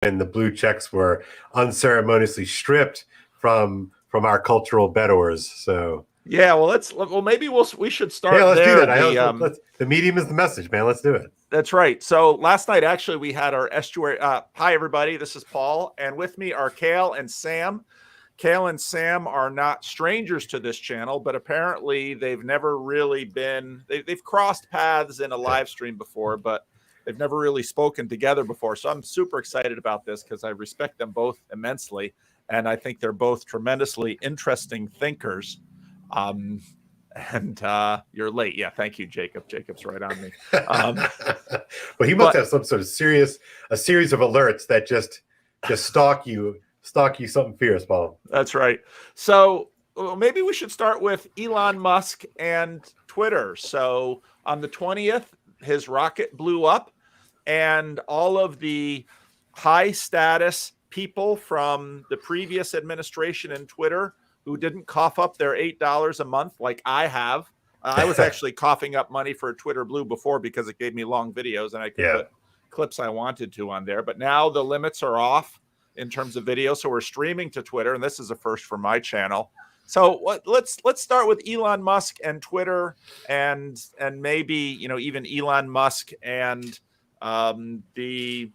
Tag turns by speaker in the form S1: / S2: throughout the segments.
S1: when the blue checks were unceremoniously stripped from our cultural bettors. So
S2: yeah, well, maybe we should start.
S1: Yeah, let's
S2: there.
S1: do that. The medium is the message, man. Let's do it.
S2: That's right. So last night, actually, we had our estuary. Hi, everybody. This is Paul, and with me are Kale and Sam. Kale and Sam are not strangers to this channel, but apparently they've never really been. They've crossed paths in a live stream before, but they've never really spoken together before. So I'm super excited about this because I respect them both immensely, and I think they're both tremendously interesting thinkers. And you're late. Yeah, thank you, Jacob. Jacob's right on me.
S1: Well, he must have some sort of a series of alerts that just stalk you something fierce, Paul.
S2: That's right. So maybe we should start with Elon Musk and Twitter. So on the 20th, his rocket blew up, and all of the high status people from the previous administration in Twitter who didn't cough up their $8 a month like I have. I was actually coughing up money for Twitter Blue before because it gave me long videos and I could put clips I wanted to on there. But now the limits are off in terms of video. So we're streaming to Twitter, and this is a first for my channel. So let's start with Elon Musk and Twitter, and maybe even Elon Musk and the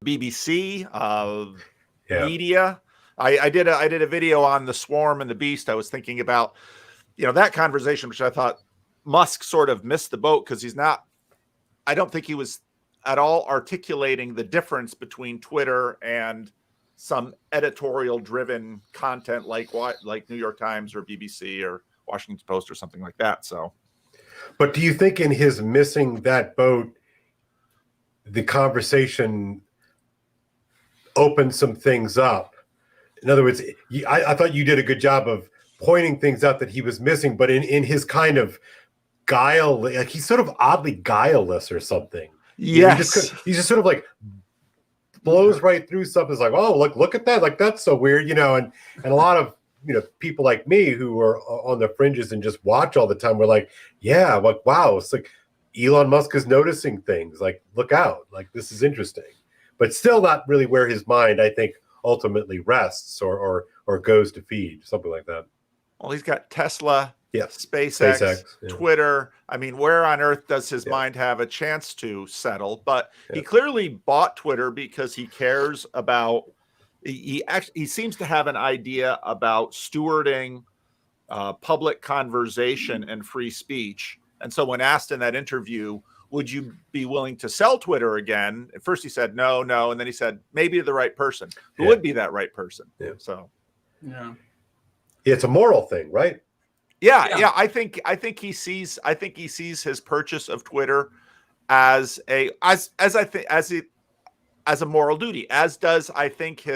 S2: BBC. Media. I did a video on the Swarm and the Beast. I was thinking about that conversation, which I thought Musk sort of missed the boat because I don't think he was at all articulating the difference between Twitter and some editorial driven content like New York Times or BBC or Washington Post or something like that. So,
S1: but do you think in his missing that boat, the conversation opened some things up? In other words, I thought you did a good job of pointing things out that he was missing, but in his kind of guile, like he's sort of oddly guileless or something.
S2: Yes.
S1: He's just sort of like blows right through stuff. It's like, oh, look at that. Like, that's so weird, and a lot of, people like me who are on the fringes and just watch all the time. We're like, yeah, like, wow. It's like Elon Musk is noticing things, like, look out, like, this is interesting. But still not really where his mind, I think, ultimately rests or goes to feed, something like that.
S2: Well, he's got Tesla, SpaceX, Twitter. I mean, where on earth does his mind have a chance to settle? But he clearly bought Twitter because he cares about. He seems to have an idea about stewarding public conversation and free speech. And so when asked in that interview, would you be willing to sell Twitter again? At first he said, no. And then he said, maybe the right person. Who would be that right person?
S1: Yeah.
S2: So,
S1: it's a moral thing, right?
S2: Yeah. I think he sees his purchase of Twitter as a moral duty, as does, I think,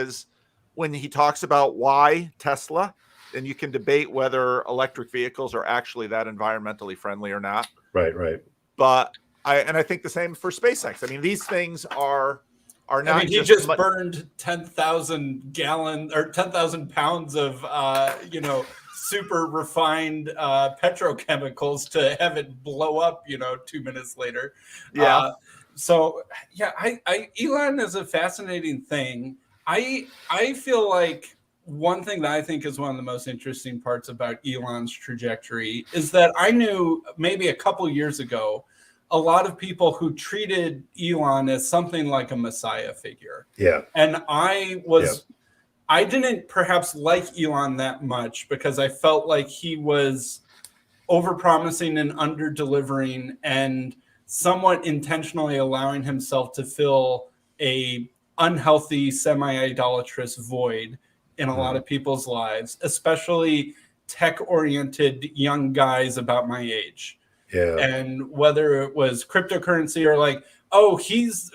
S2: when he talks about why Tesla, and you can debate whether electric vehicles are actually that environmentally friendly or not.
S1: Right.
S2: But I think the same for SpaceX. I mean, these things are not.
S3: I mean, he just burned 10,000 gallons or 10,000 pounds of super refined petrochemicals to have it blow up 2 minutes later. Elon is a fascinating thing. I feel like one thing that I think is one of the most interesting parts about Elon's trajectory is that I knew maybe a couple years ago a lot of people who treated Elon as something like a messiah figure.
S1: Yeah.
S3: And I didn't perhaps like Elon that much because I felt like he was overpromising and under-delivering and somewhat intentionally allowing himself to fill a unhealthy, semi-idolatrous void in a lot of people's lives, especially tech-oriented young guys about my age.
S1: Yeah.
S3: And whether it was cryptocurrency or like, oh, he's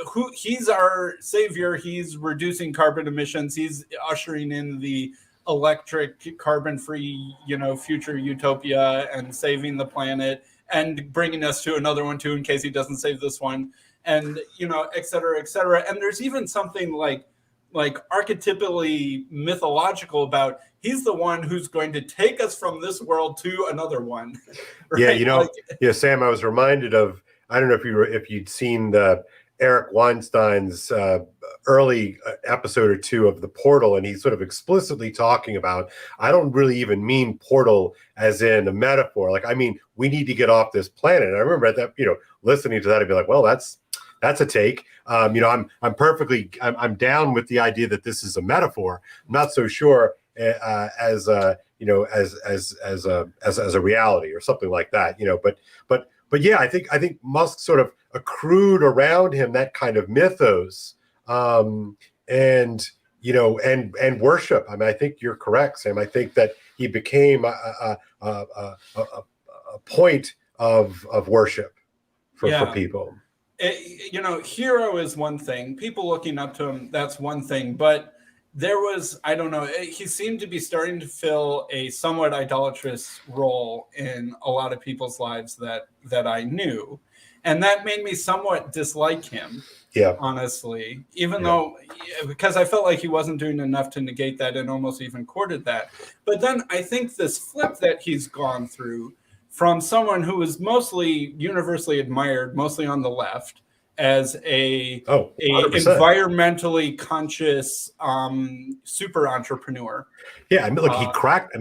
S3: our savior. He's reducing carbon emissions. He's ushering in the electric, carbon-free, future utopia and saving the planet and bringing us to another one too in case he doesn't save this one, and et cetera, et cetera. And there's even something like archetypally mythological about he's the one who's going to take us from this world to another one. Right?
S1: Yeah, Sam, I was reminded of, I don't know if you'd seen the Eric Weinstein's early episode or two of The Portal, and he's sort of explicitly talking about, I don't really even mean portal as in a metaphor. Like, I mean, we need to get off this planet. And I remember at that, listening to that, I'd be like, well, that's a take. I'm down with the idea that this is a metaphor. I'm not so sure as a reality or something like that. But yeah, I think Musk sort of accrued around him that kind of mythos, and worship. I mean, I think you're correct, Sam. I think that he became a point of worship for people.
S3: Hero is one thing. People looking up to him, that's one thing. But there was, I don't know, he seemed to be starting to fill a somewhat idolatrous role in a lot of people's lives that I knew. And that made me somewhat dislike him, honestly, even though, because I felt like he wasn't doing enough to negate that and almost even courted that. But then I think this flip that he's gone through from someone who was mostly universally admired, mostly on the left, as a environmentally conscious super entrepreneur.
S1: Yeah, I mean, look, he cracked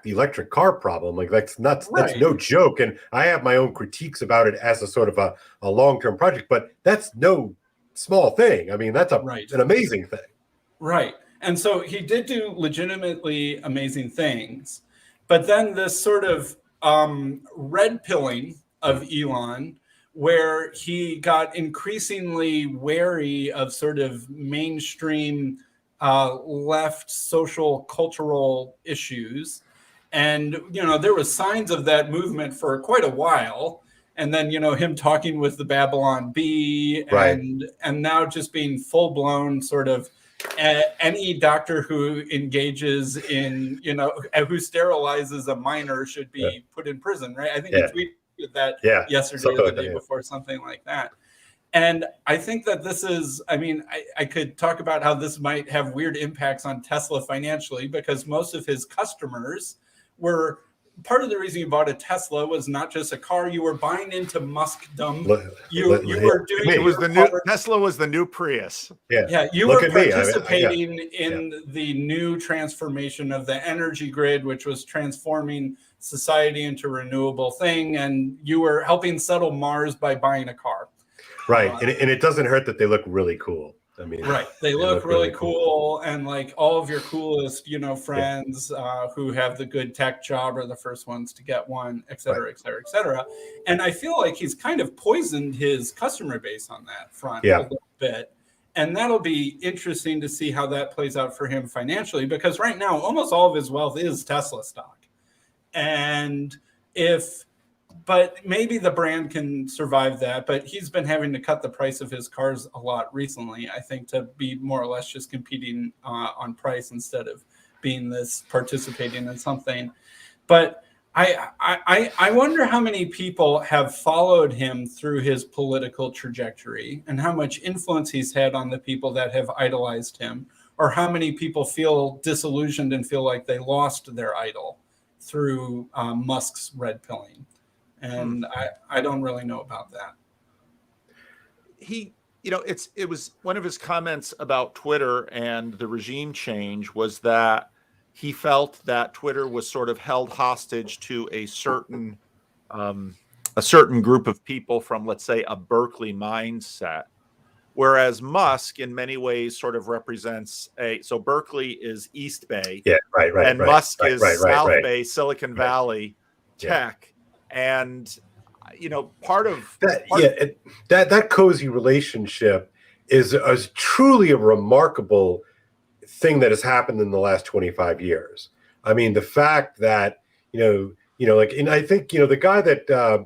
S1: the electric car problem. Like, that's no joke. And I have my own critiques about it as a sort of a long-term project, but that's no small thing. I mean, that's an amazing thing. Right.
S3: And so he did do legitimately amazing things, but then this sort of red pilling of Elon, where he got increasingly wary of sort of mainstream left social cultural issues. And, there was signs of that movement for quite a while. And then, him talking with the Babylon Bee and now just being full blown sort of any doctor who engages in, who sterilizes a minor should be put in prison, right? I think he tweeted that yesterday or the day before, something like that. And I think that this is, I could talk about how this might have weird impacts on Tesla financially, because most of his customers were, part of the reason you bought a Tesla was not just a car, you were buying into Muskdom. You were doing
S2: Tesla was the new Prius.
S3: You were participating in the new transformation of the energy grid, which was transforming society into a renewable thing, and you were helping settle Mars by buying a car.
S1: Right. And it doesn't hurt that they look really cool. I mean,
S3: they look really cool, and like all of your coolest, friends who have the good tech job are the first ones to get one, et cetera, et cetera, et cetera. And I feel like he's kind of poisoned his customer base on that front a little bit. And that'll be interesting to see how that plays out for him financially, because right now almost all of his wealth is Tesla stock. And but maybe the brand can survive that. But he's been having to cut the price of his cars a lot recently, I think, to be more or less just competing on price instead of being participating in something. But I wonder how many people have followed him through his political trajectory and how much influence he's had on the people that have idolized him, or how many people feel disillusioned and feel like they lost their idol through Musk's red pilling. And I don't really know about that.
S2: It was one of his comments about Twitter and the regime change was that he felt that Twitter was sort of held hostage to a certain group of people from, let's say, a Berkeley mindset. Whereas Musk, in many ways, sort of represents so Berkeley is East Bay, and Musk is South Bay, Silicon Valley tech, and part of
S1: that cozy relationship is truly a remarkable thing that has happened in the last 25 years. I mean, the fact that and I think the guy that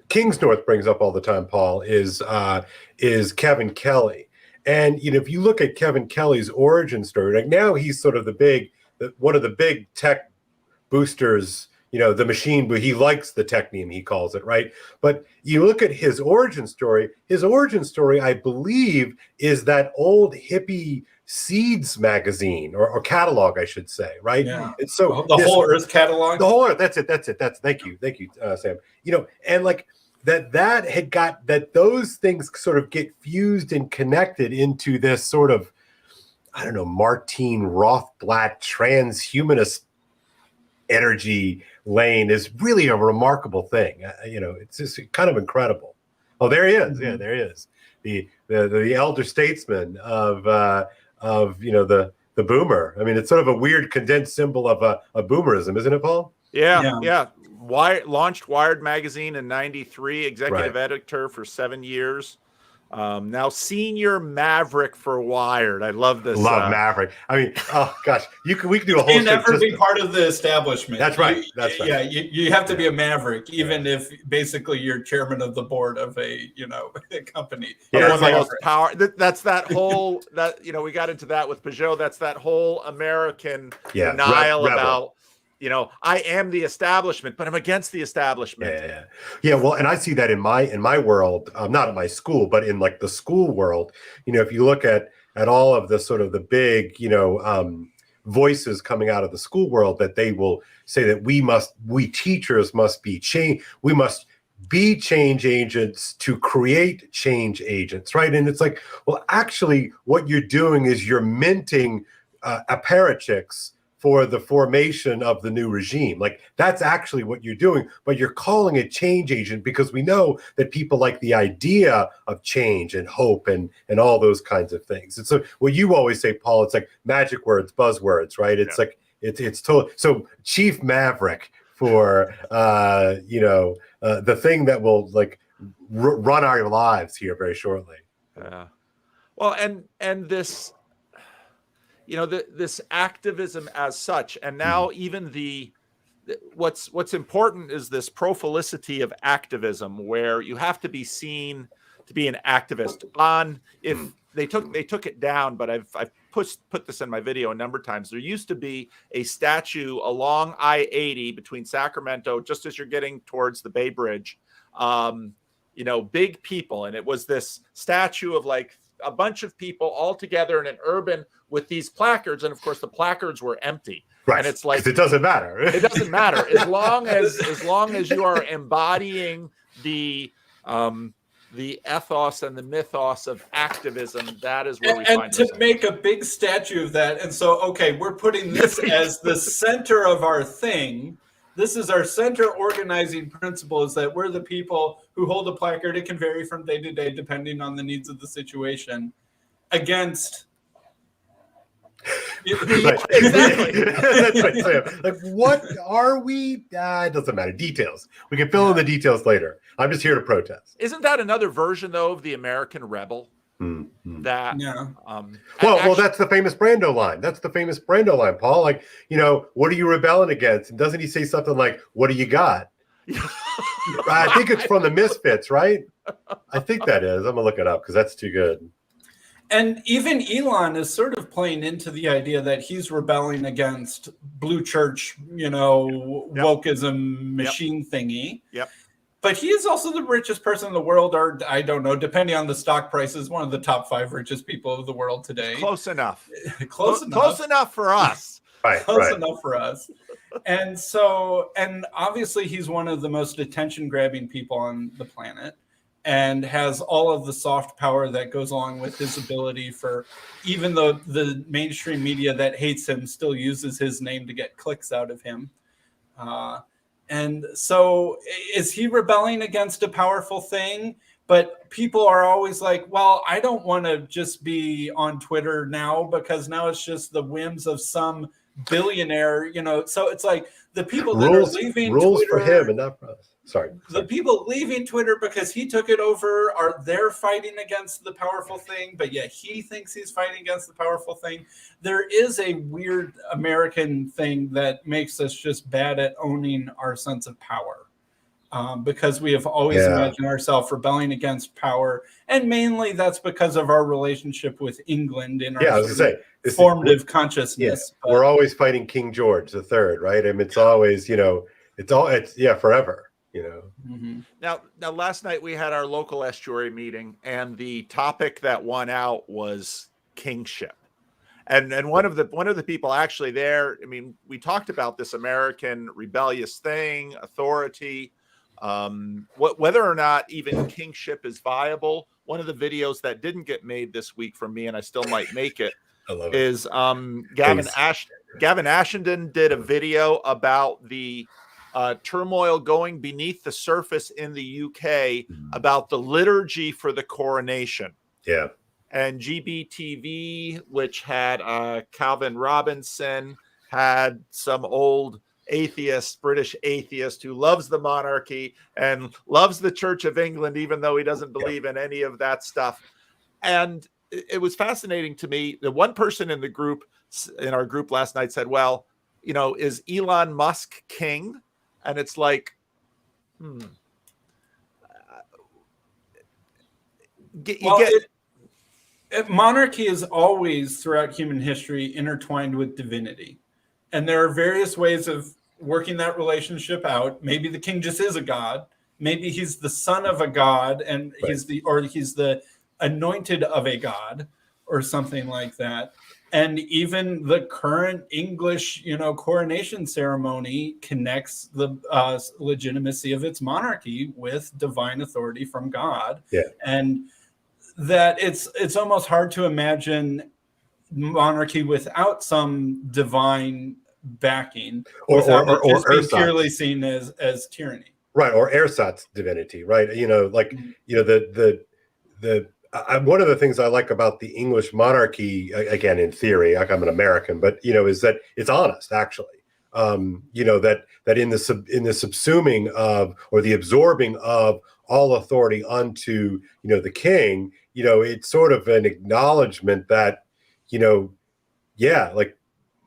S1: Kingsnorth brings up all the time, Paul, is Kevin Kelly. And if you look at Kevin Kelly's origin story, like now he's sort of one of the big tech boosters, the machine, but he likes the technium, he calls it, right? But you look at his origin story, I believe, is that old hippie Seeds magazine or catalog, I should say, right?
S3: Yeah.
S1: And so
S3: the Whole Earth catalog.
S1: The Whole Earth. That's it. Thank you, Sam. And like that had got that those things sort of get fused and connected into this sort of, I don't know, Martine Rothblatt transhumanist energy lane is really a remarkable thing. It's just kind of incredible. Oh, there he is. Yeah, there he is. The elder statesman of the boomer. I mean, it's sort of a weird condensed symbol of a boomerism, isn't it, Paul?
S2: Yeah. Launched Wired magazine in '93, executive editor for 7 years. Now senior maverick for Wired. I love this.
S1: Maverick. I mean, oh gosh, we can do a whole.
S3: You never be part of the establishment.
S1: That's right. That's right.
S3: Yeah, you have to be a maverick, even if basically you're chairman of the board of a a company.
S2: One of the most power. That's that whole we got into that with Peugeot. That's that whole American denial about. I am the establishment, but I'm against the establishment.
S1: Yeah. Well, and I see that in my world, not at my school, but in like the school world. If you look at all of the sort of the big, voices coming out of the school world, that they will say that we teachers must be change. We must be change agents to create change agents, right? And it's like, well, actually, what you're doing is you're minting apparatchiks for the formation of the new regime. Like, that's actually what you're doing, but you're calling it change agent because we know that people like the idea of change and hope and all those kinds of things. And so what you always say, Paul, it's like magic words, buzzwords, right? It's like, it's total. So Chief Maverick for, the thing that will like run our lives here very shortly.
S2: Yeah. Well, and this, this activism as such, and now even what's important is this prophylicity of activism, where you have to be seen to be an activist. If they took it down, but I've put this in my video a number of times. There used to be a statue along I-80 between Sacramento, just as you're getting towards the Bay Bridge. Big people, and it was this statue of like a bunch of people all together in an urban with these placards, and of course the placards were empty.
S1: Right.
S2: And it's like
S1: it doesn't matter.
S2: It doesn't matter as long as you are embodying the ethos and the mythos of activism. That is where we find ourselves.
S3: To make a big statue of that, and so we're putting this as the center of our thing. This is our center organizing principle, is that we're the people who hold a placard. It can vary from day to day depending on the needs of the situation. Against
S2: exactly.
S1: That's right, Sam. Like, what are we? It doesn't matter. Details. We can fill in the details later. I'm just here to protest.
S2: Isn't that another version, though, of the American rebel? That
S1: well, that's the famous Brando line. That's the famous Brando line, Paul. Like, what are you rebelling against? And doesn't he say something like, "What do you got?" I think it's from the Misfits, right? I think that is. I'm gonna look it up because that's too good.
S3: And even Elon is sort of playing into the idea that he's rebelling against blue church, wokeism machine thingy.
S2: Yep.
S3: But he is also the richest person in the world, or I don't know, depending on the stock prices, one of the top 5 richest people of the world today.
S2: Close enough.
S3: Close enough
S2: for us.
S3: Close enough for us. And so, and obviously he's one of the most attention-grabbing people on the planet, and has all of the soft power that goes along with his ability for, even though the mainstream media that hates him still uses his name to get clicks out of him. And so is he rebelling against a powerful thing? But people are always like, well, I don't want to just be on Twitter now, because now it's just the whims of some billionaire, So it's like the people that are leaving
S1: rules
S3: Twitter,
S1: for him and not for us. Sorry.
S3: The people leaving Twitter because he took it over they're fighting against the powerful thing, but yet he thinks he's fighting against the powerful thing. There is a weird American thing that makes us just bad at owning our sense of power, because we have always imagined ourselves rebelling against power, and mainly that's because of our relationship with England in our formative consciousness.
S1: Yeah, we're always fighting King George III, right? I mean, it's always, it's forever.
S2: Now last night we had our local estuary meeting, and the topic that won out was kingship. And one of the people actually there, I mean, we talked about this American rebellious thing, authority. whether or not even kingship is viable. One of the videos that didn't get made this week from me, and I still might make it, is Gavin Ashenden did a video about the turmoil going beneath the surface in the UK about the liturgy for the coronation.
S1: Yeah.
S2: And GBTV, which had Calvin Robinson, had some old atheist, British atheist who loves the monarchy and loves the Church of England, even though he doesn't believe in any of that stuff. And it was fascinating to me. The one person in the group, in our group last night, said, well, you know, is Elon Musk king? And it's like,
S3: monarchy is always throughout human history intertwined with divinity. And there are various ways of working that relationship out. Maybe the king just is a god. Maybe he's the son of a god, and he's the anointed of a god, or something like that. And even the current English, coronation ceremony connects the legitimacy of its monarchy with divine authority from God.
S1: Yeah.
S3: And that it's almost hard to imagine monarchy without some divine backing, or just being purely seen as tyranny.
S1: Right, or ersatz divinity, right? One of the things I like about the English monarchy, again, in theory, like I'm an American, but is that it's honest, actually. That in the subsuming of, or the absorbing of all authority unto, the king, it's sort of an acknowledgement that, like,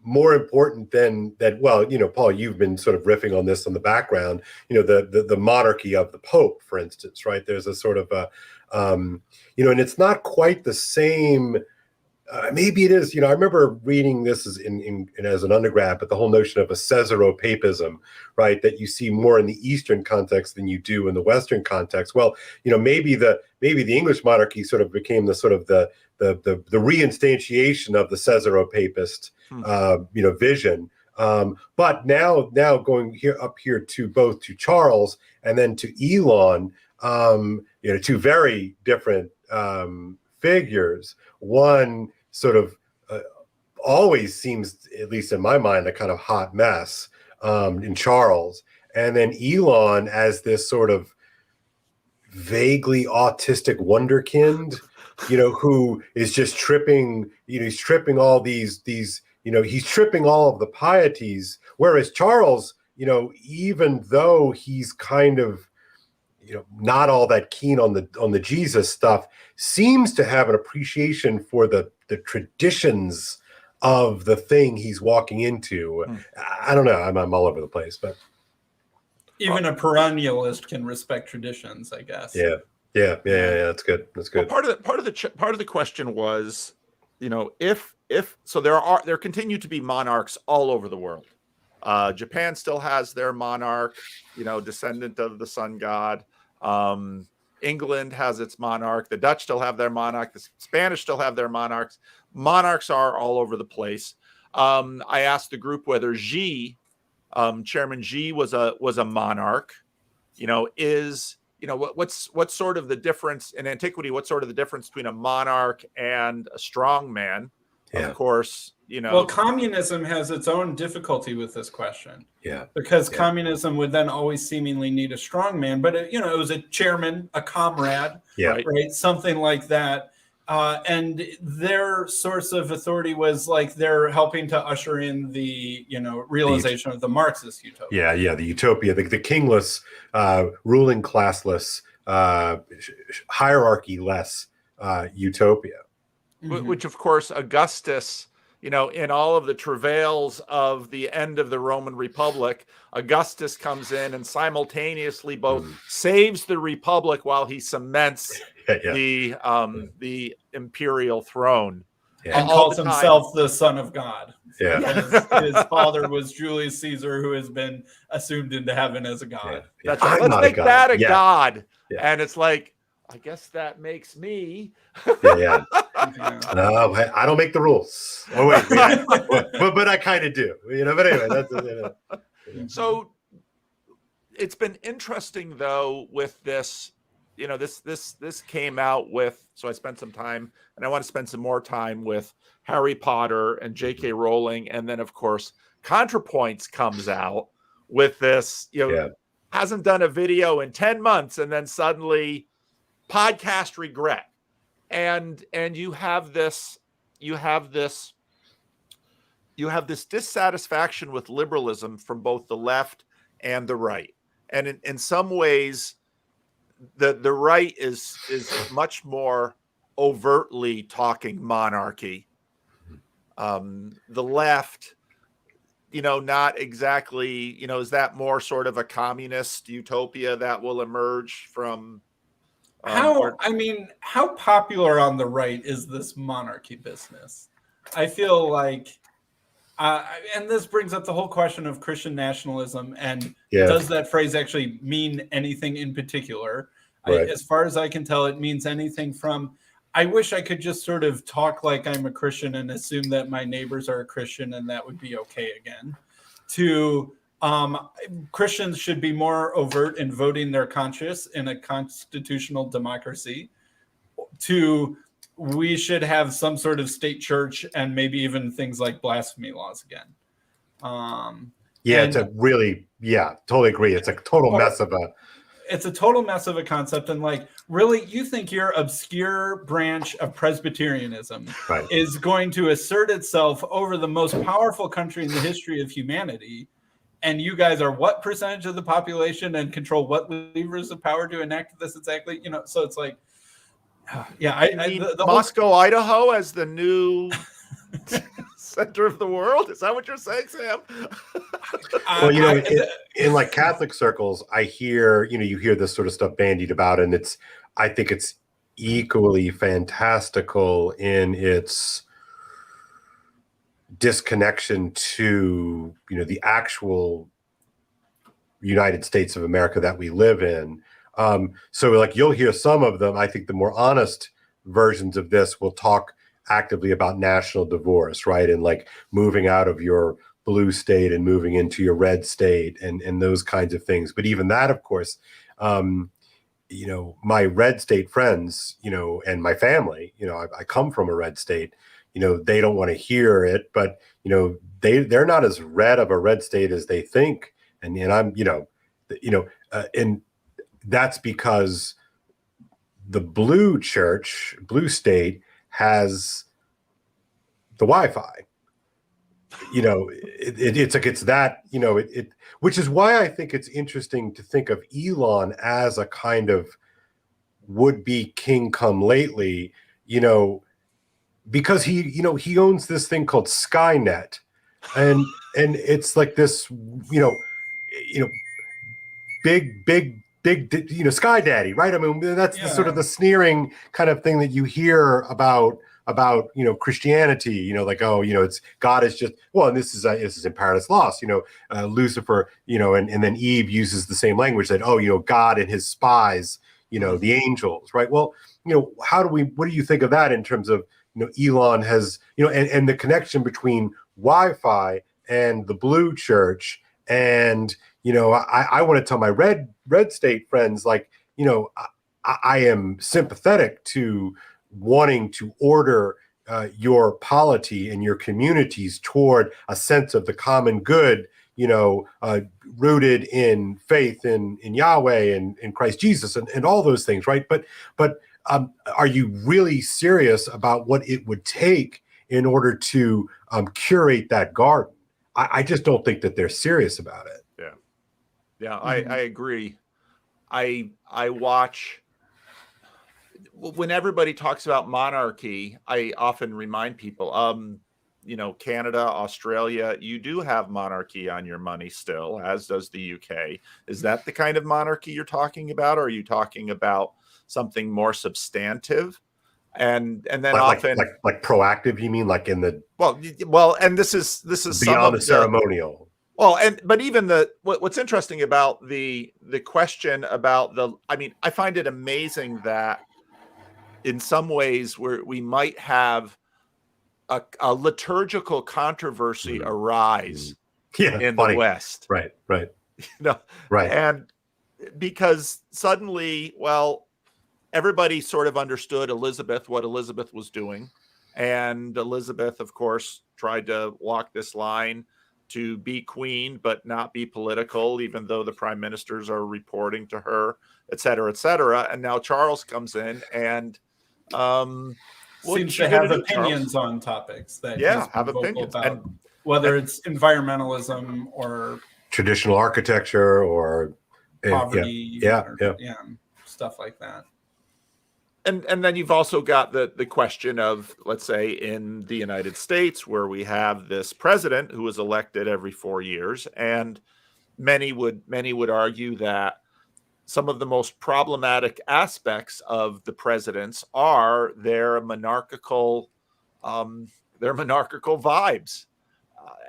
S1: more important than that. Well, Paul, you've been sort of riffing on this on the background, the monarchy of the Pope, for instance, right? There's a sort of a, and it's not quite the same. Maybe it is. I remember reading this as an undergrad, but the whole notion of a Caesaropapism, right, that you see more in the Eastern context than you do in the Western context. Well, maybe the English monarchy sort of became the sort of the reinstantiation of the Caesaropapist, vision. But now going up here to both to Charles and then to Elon, two very different figures. One sort of always seems, at least in my mind, a kind of hot mess in Charles, and then Elon as this sort of vaguely autistic wonderkind, who is just tripping. He's tripping all these. He's tripping all of the pieties. Whereas Charles, even though he's kind of not all that keen on the Jesus stuff, seems to have an appreciation for the traditions of the thing he's walking into. I don't know. I'm all over the place, but
S3: even a perennialist can respect traditions, I guess.
S1: Yeah. That's good. That's good.
S2: Well, part of the question was, if so, there continue to be monarchs all over the world. Japan still has their monarch, descendant of the sun god. England has its monarch. The Dutch still have their monarch. The Spanish still have their monarchs. Monarchs are all over the place. I asked the group whether Chairman Xi was a monarch. What's sort of the difference in antiquity? What's sort of the difference between a monarch and a strong man? Yeah. Of course,
S3: Well, communism has its own difficulty with this question.
S1: Yeah.
S3: Because communism would then always seemingly need a strong man, but it was a chairman, a comrade, right? Something like that. And their source of authority was like they're helping to usher in the realization of the Marxist utopia.
S1: Yeah, the utopia, the kingless, ruling classless, hierarchy-less utopia.
S2: Which, of course, Augustus, in all of the travails of the end of the Roman Republic, Augustus comes in and simultaneously both saves the Republic while he cements the imperial throne.
S3: Yeah. And calls himself the Son of God.
S1: Yeah.
S3: His father was Julius Caesar, who has been assumed into heaven as a god.
S2: That's right. Let's make that a god. Yeah. And it's like, I guess that makes me.
S1: No, I don't make the rules. Oh wait, but I kind of do. But anyway, that's.
S2: So, it's been interesting though with this, this came out with, so I spent some time, and I want to spend some more time with Harry Potter and J.K. Rowling, and then of course ContraPoints comes out with this, hasn't done a video in 10 months, and then suddenly podcast regret, and you have this dissatisfaction with liberalism from both the left and the right. And in some ways, the right is much more overtly talking monarchy. The left, not exactly, is that more sort of a communist utopia that will emerge from
S3: how popular on the right is this monarchy business? I feel like and this brings up the whole question of Christian nationalism, and does that phrase actually mean anything in particular?
S1: Right.
S3: As far as I can tell, it means anything from, I wish I could just sort of talk like I'm a Christian and assume that my neighbors are a Christian and that would be okay again, to Christians should be more overt in voting their conscience in a constitutional democracy, to we should have some sort of state church and maybe even things like blasphemy laws again.
S1: It's a really, totally agree. It's a total mess of a
S3: concept. And like, really, you think your obscure branch of Presbyterianism is going to assert itself over the most powerful country in the history of humanity? And you guys are what percentage of the population and control what levers of power to enact this exactly? So it's like,
S2: Moscow, Idaho as the new center of the world? Is that what you're saying, Sam?
S1: Well, in like Catholic circles, I hear, you hear this sort of stuff bandied about, and I think it's equally fantastical in its disconnection to, the actual United States of America that we live in. So like you'll hear some of them. I think the more honest versions of this will talk actively about national divorce, right? And like moving out of your blue state and moving into your red state and those kinds of things. But even that, of course, my red state friends, and my family, I come from a red state, they don't want to hear it, but, they're not as red of a red state as they think. And I'm, and that's because the blue state has the Wi-Fi. It's like it's that, which is why I think it's interesting to think of Elon as a kind of would-be king come lately, because he owns this thing called Skynet, and it's like this, big, Sky Daddy, right? I mean, that's the sort of the sneering kind of thing that you hear about Christianity, like, it's God is just, well, and this is in Paradise Lost, Lucifer, and then Eve uses the same language that, God and his spies, the angels, right? Well, what do you think of that in terms of, Elon has, and the connection between Wi-Fi and the blue church, and I want to tell my red state friends, like, I am sympathetic to wanting to order your polity and your communities toward a sense of the common good, rooted in faith in Yahweh and in Christ Jesus and all those things, right? But are you really serious about what it would take in order to curate that garden? I just don't think that they're serious about it.
S2: Yeah, I agree. I watch, when everybody talks about monarchy, I often remind people, Canada, Australia, you do have monarchy on your money still, as does the UK. Is that the kind of monarchy you're talking about, or are you talking about something more substantive? And then often
S1: like proactive, you mean, like in the
S2: well, and this is
S1: beyond the ceremonial.
S2: Well, but even what's interesting about the question about I find it amazing that in some ways we might have a liturgical controversy arise in the West.
S1: Right.
S2: you know,
S1: Right.
S2: and because suddenly, well, everybody sort of understood what Elizabeth was doing. And Elizabeth, of course, tried to walk this line to be queen, but not be political, even though the prime ministers are reporting to her, et cetera, et cetera. And now Charles comes in and
S3: seems to have opinions on topics that he's
S2: have
S3: vocal
S2: opinions
S3: about, whether it's environmentalism or
S1: traditional architecture or
S3: poverty, stuff like that.
S2: And then you've also got the question of, let's say, in the United States, where we have this president who is elected every 4 years, and many would argue that some of the most problematic aspects of the presidents are their monarchical vibes,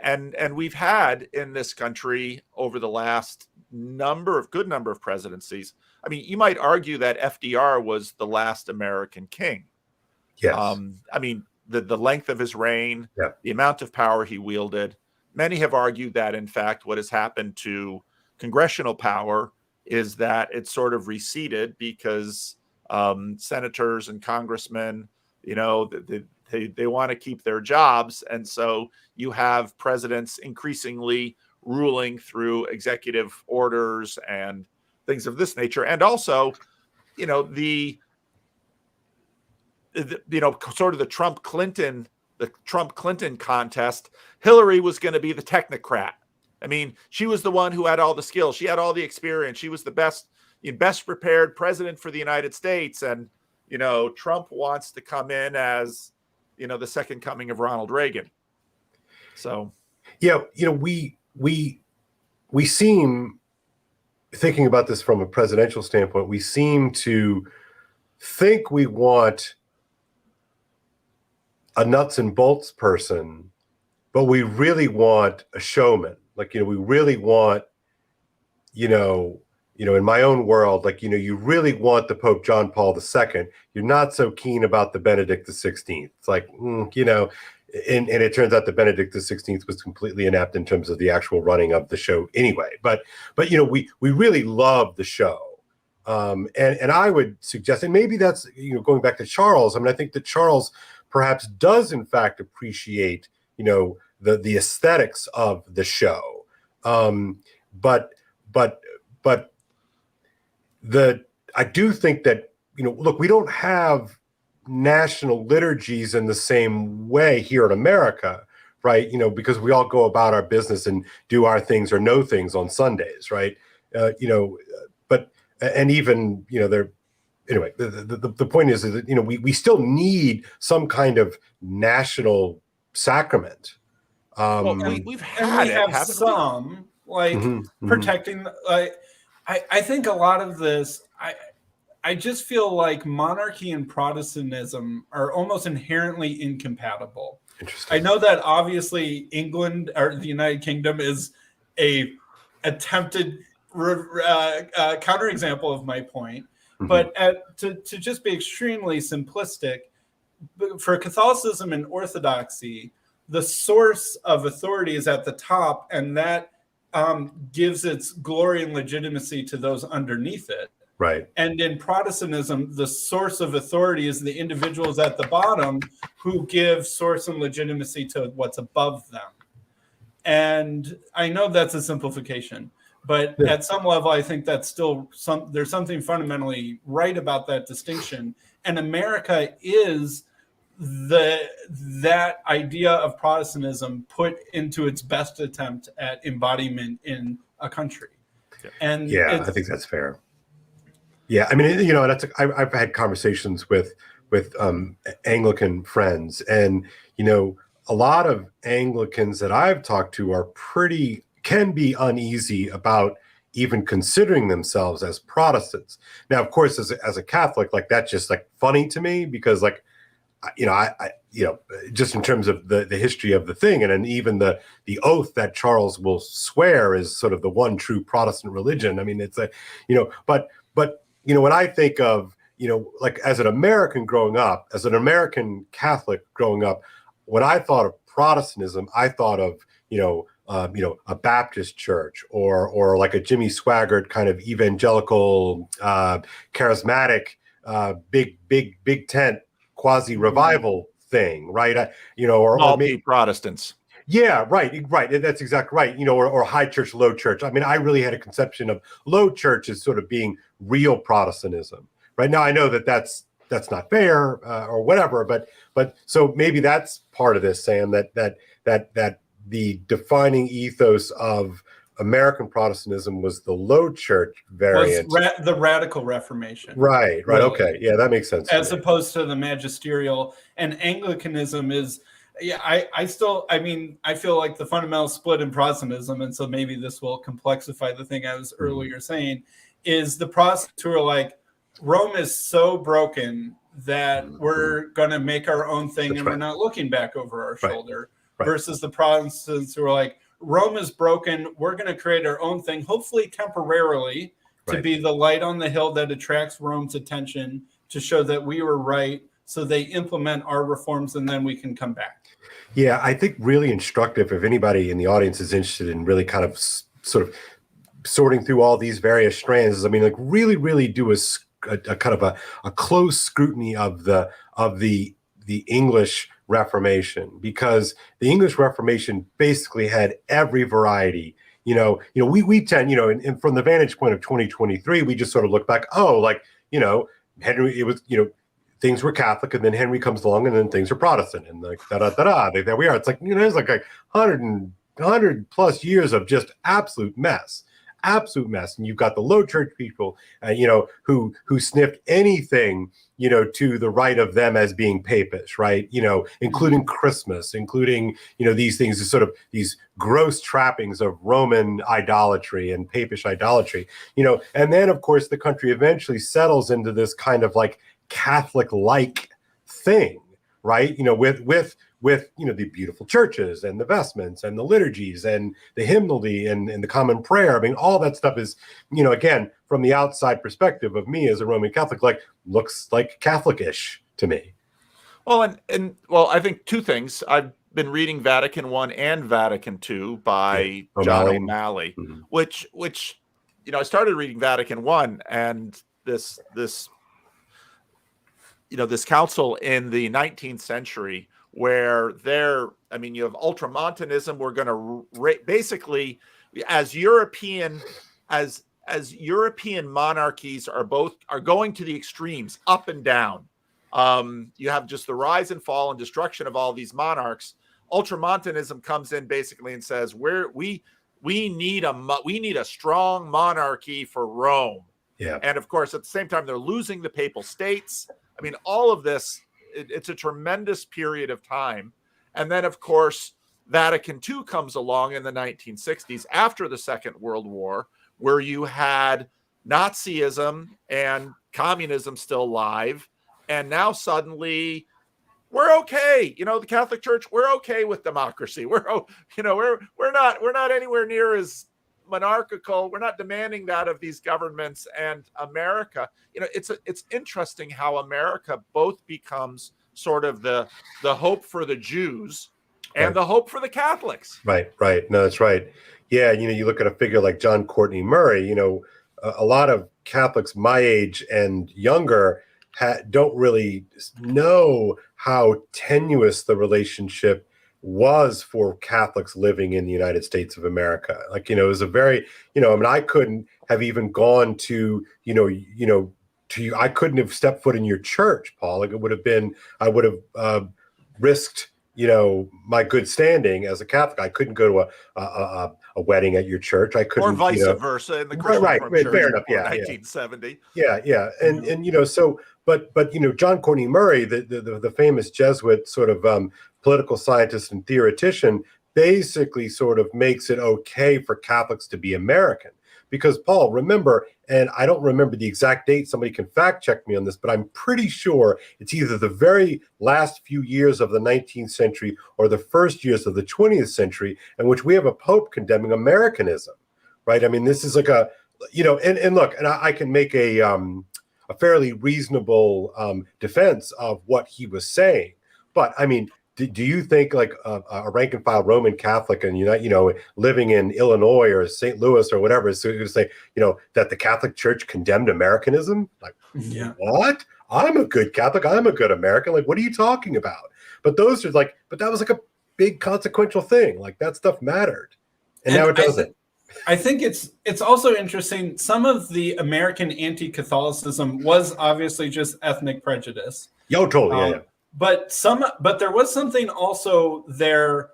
S2: and we've had in this country over the last good number of presidencies. I mean, you might argue that FDR was the last American king.
S1: Yes.
S2: I mean, the length of his reign, the amount of power he wielded. Many have argued that, in fact, what has happened to congressional power is that it's sort of receded because senators and congressmen, you know, they want to keep their jobs. And so you have presidents increasingly ruling through executive orders and things of this nature. And also, you know, sort of the Trump Clinton contest, Hillary was going to be the technocrat. I mean, she was the one who had all the skills. She had all the experience. She was the best prepared president for the United States. And, you know, Trump wants to come in as, you know, the second coming of Ronald Reagan. So,
S1: yeah, you know, we seem, thinking about this from a presidential standpoint, we seem to think we want a nuts and bolts person, but we really want a showman. Like, you know, we really want, you know, in my own world, like, you know, you really want the Pope John Paul II. You're not so keen about the Benedict XVI. It's like, you know, and it turns out that Benedict XVI was completely inept in terms of the actual running of the show anyway. But you know, we really love the show. And I would suggest, and maybe that's, you know, going back to Charles, I mean, I think that Charles perhaps does in fact appreciate, you know, the aesthetics of the show. But I do think that, you know, look, we don't have national liturgies in the same way here in America, right? You know, because we all go about our business and do our things or no things on Sundays, right? You know, and even, you know, anyway, the point is that, you know, we still need some kind of national sacrament.
S2: Well, we have
S3: some, like, protecting, I think a lot of this, I just feel like monarchy and Protestantism are almost inherently incompatible.
S1: Interesting.
S3: I know that obviously England or the United Kingdom is a attempted counterexample of my point, but to just be extremely simplistic, for Catholicism and Orthodoxy, the source of authority is at the top, and that gives its glory and legitimacy to those underneath it.
S1: Right.
S3: And in Protestantism, the source of authority is the individuals at the bottom who give source and legitimacy to what's above them. And I know that's a simplification, but at some level, I think that's still there's something fundamentally right about that distinction. And America is that idea of Protestantism put into its best attempt at embodiment in a country. And
S1: yeah, I think that's fair. Yeah, I mean, you know, I've had conversations with Anglican friends, and, you know, a lot of Anglicans that I've talked to can be uneasy about even considering themselves as Protestants. Now, of course, as a Catholic, like, that's just like funny to me, because, like, you know, I you know, just in terms of the history of the thing, and then even the oath that Charles will swear is sort of the one true Protestant religion. I mean, it's you know, but you know, when I think of, you know, like, as an American growing up, as an American Catholic growing up, when I thought of Protestantism, I thought of, you know, a Baptist church or like a Jimmy Swaggart kind of evangelical, charismatic, big tent quasi revival thing, right? Or maybe
S2: Protestants.
S1: Yeah, right. That's exactly right. Or high church, low church. I mean, I really had a conception of low church as sort of being real Protestantism. Right now, I know that that's not fair or whatever, but so maybe that's part of this, Sam. That the defining ethos of American Protestantism was the low church variant,
S3: the radical Reformation.
S1: Right.
S3: Really.
S1: Okay. Yeah, that makes sense.
S3: As opposed to the magisterial, and Anglicanism is. Yeah, I feel like the fundamental split in Protestantism, and so maybe this will complexify the thing I was earlier saying, is the Protestants who are like, Rome is so broken that we're going to make our own thing and we're not looking back over our shoulder, versus the Protestants who are like, Rome is broken, we're going to create our own thing, hopefully temporarily, to be the light on the hill that attracts Rome's attention to show that we were right, so they implement our reforms and then we can come back.
S1: Yeah, I think really instructive if anybody in the audience is interested in really kind of sort of sorting through all these various strands. I mean, like really do a kind of a close scrutiny of the English Reformation, because the English Reformation basically had every variety. We tend, and from the vantage point of 2023, we just sort of look back. Oh, like Henry, it was things were Catholic, and then Henry comes along, and then things are Protestant, and like there we are. It's like there's like 100 plus years of just absolute mess, and you've got the Low Church people, who sniffed anything to the right of them as being papish, right? Including Christmas, including these things, sort of these gross trappings of Roman idolatry and papish idolatry, and then of course the country eventually settles into this kind of like Catholic-like thing, right? With the beautiful churches and the vestments and the liturgies and the hymnody and the common prayer. I mean, all that stuff is, again, from the outside perspective of me as a Roman Catholic, like looks like Catholic-ish to me.
S2: Well, well, I think two things. I've been reading Vatican I and Vatican II by John O'Malley, which I started reading Vatican I, and this council in the 19th century where you have ultramontanism. We're going to basically, as European monarchies are going to the extremes, up and down. You have just the rise and fall and destruction of all these monarchs. Ultramontanism comes in basically and says we need a strong monarchy for Rome.
S1: Yeah.
S2: And of course, at the same time, they're losing the papal states. I mean, all of this, it's a tremendous period of time. And then, of course, Vatican II comes along in the 1960s after the Second World War, where you had Nazism and communism still alive. And now suddenly we're okay. The Catholic Church, we're okay with democracy. We're not anywhere near as monarchical. We're not demanding that of these governments. And America, it's interesting how America both becomes sort of the hope for the Jews and the hope for the Catholics.
S1: Right. No, that's right. Yeah. You look at a figure like John Courtney Murray, a lot of Catholics my age and younger don't really know how tenuous the relationship was for Catholics living in the United States of America. Like, it was a very, I couldn't have even gone to, I couldn't have stepped foot in your church, Paul. Like I would have risked, my good standing as a Catholic. I couldn't go to a wedding at your church. I couldn't,
S2: or vice versa in the Christian church
S1: fair enough.
S2: before 1970.
S1: Yeah. And so, but John Courtney Murray, the famous Jesuit sort of political scientist and theoretician, basically sort of makes it okay for Catholics to be American. Because, Paul, remember, and I don't remember the exact date, somebody can fact check me on this, but I'm pretty sure it's either the very last few years of the 19th century or the first years of the 20th century in which we have a pope condemning Americanism, right? I mean, this is like and look, and I can make a fairly reasonable defense of what he was saying. But I mean, do you think like a rank and file Roman Catholic and living in Illinois or St. Louis or whatever is going to say that the Catholic Church condemned Americanism? Like, what? I'm a good Catholic. I'm a good American. Like, what are you talking about? But those are like, but that was like a big consequential thing. Like that stuff mattered, and now it doesn't.
S3: I think it's also interesting. Some of the American anti-Catholicism was obviously just ethnic prejudice.
S1: Yo, totally, yeah.
S3: But there was something also there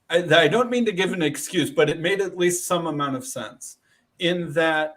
S3: that I don't mean to give an excuse, but it made at least some amount of sense in that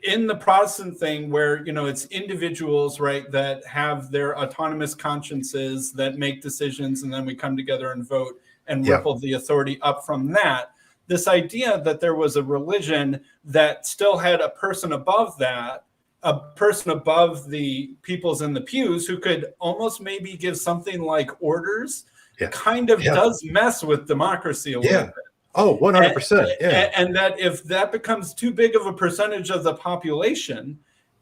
S3: in the Protestant thing where, it's individuals, right, that have their autonomous consciences that make decisions, and then we come together and vote and ripple the authority up from that. This idea that there was a religion that still had a person above that, a person above the peoples in the pews who could almost maybe give something like orders, kind of does mess with democracy a little bit.
S1: Oh, 100%.
S3: And that if that becomes too big of a percentage of the population,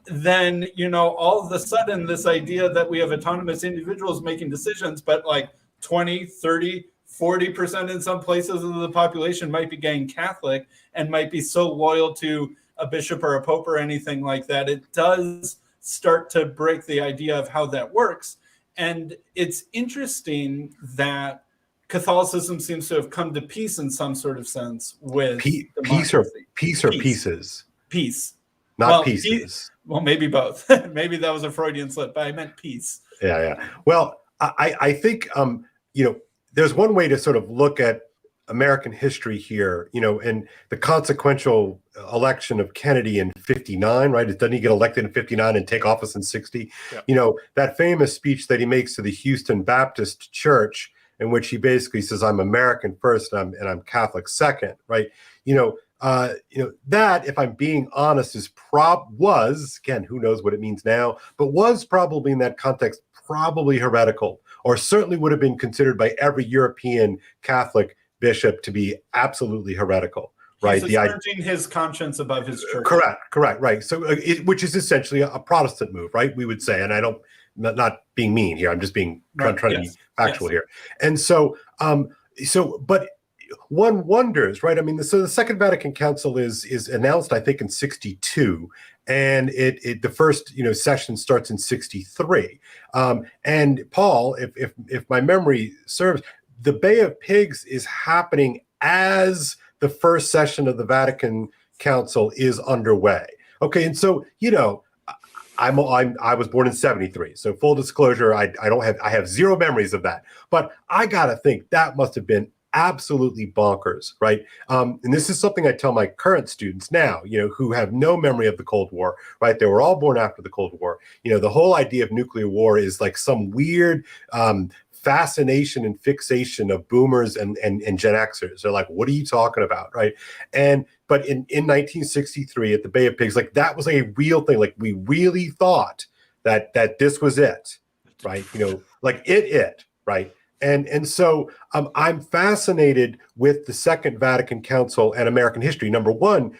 S3: then, all of a sudden this idea that we have autonomous individuals making decisions, but like 20, 30, 40% in some places of the population might be getting Catholic and might be so loyal to a bishop or a pope or anything like that. It does start to break the idea of how that works. And it's interesting that Catholicism seems to have come to peace in some sort of sense with
S1: peace or pieces.
S3: Peace.
S1: Not pieces.
S3: Well, maybe both. Maybe that was a Freudian slip, but I meant peace.
S1: Yeah. Well, I think, there's one way to sort of look at American history here, and the consequential election of Kennedy in 59, right? Doesn't he get elected in 59 and take office in 60? Yeah. That famous speech that he makes to the Houston Baptist Church, in which he basically says, I'm American first and I'm Catholic second, right? That, if I'm being honest, was, again, who knows what it means now, but was probably in that context, probably heretical, or certainly would have been considered by every European Catholic bishop to be absolutely heretical, right?
S3: He's asserting his conscience above his church.
S1: Correct, right. So, which is essentially a Protestant move, right? We would say, and not being mean here. I'm just being trying to be factual here. And so, but one wonders, right? I mean, so the Second Vatican Council is announced, I think, in 62. And the first session starts in 63. And Paul, if my memory serves, the Bay of Pigs is happening as the first session of the Vatican Council is underway. Okay, and so I was born in 73. So full disclosure, I have zero memories of that. But I gotta think that must have been absolutely bonkers, right? And this is something I tell my current students now, who have no memory of the Cold War, right? They were all born after the Cold War. The whole idea of nuclear war is like some weird fascination and fixation of boomers and Gen Xers. They're like, what are you talking about, right? But in 1963 at the Bay of Pigs, like that was a real thing. Like we really thought that this was it, right? Like it, right? And so I'm fascinated with the Second Vatican Council and American history. Number one,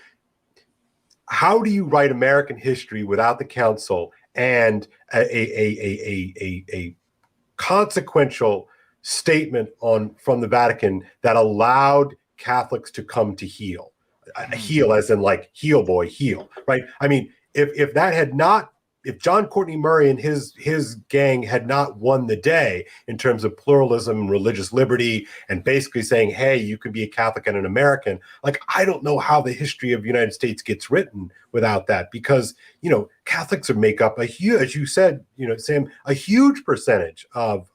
S1: how do you write American history without the council and a consequential statement from the Vatican that allowed Catholics to come to heal? Heal as in like heal boy, heal, right? I mean, if that had not, if John Courtney Murray and his gang had not won the day in terms of pluralism and religious liberty and basically saying, hey, you can be a Catholic and an American, like, I don't know how the history of the United States gets written without that, because, Catholics make up a huge, as you said, Sam, a huge percentage of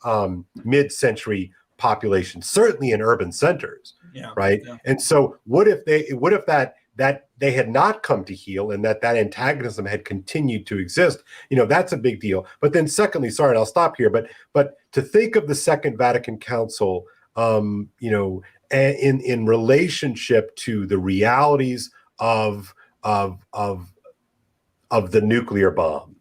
S1: mid-century population, certainly in urban centers, right? Yeah. And so what if that they had not come to heal and that antagonism had continued to exist? That's a big deal. But then secondly, sorry, and I'll stop here, but to think of the Second Vatican Council, in relationship to the realities of the nuclear bomb,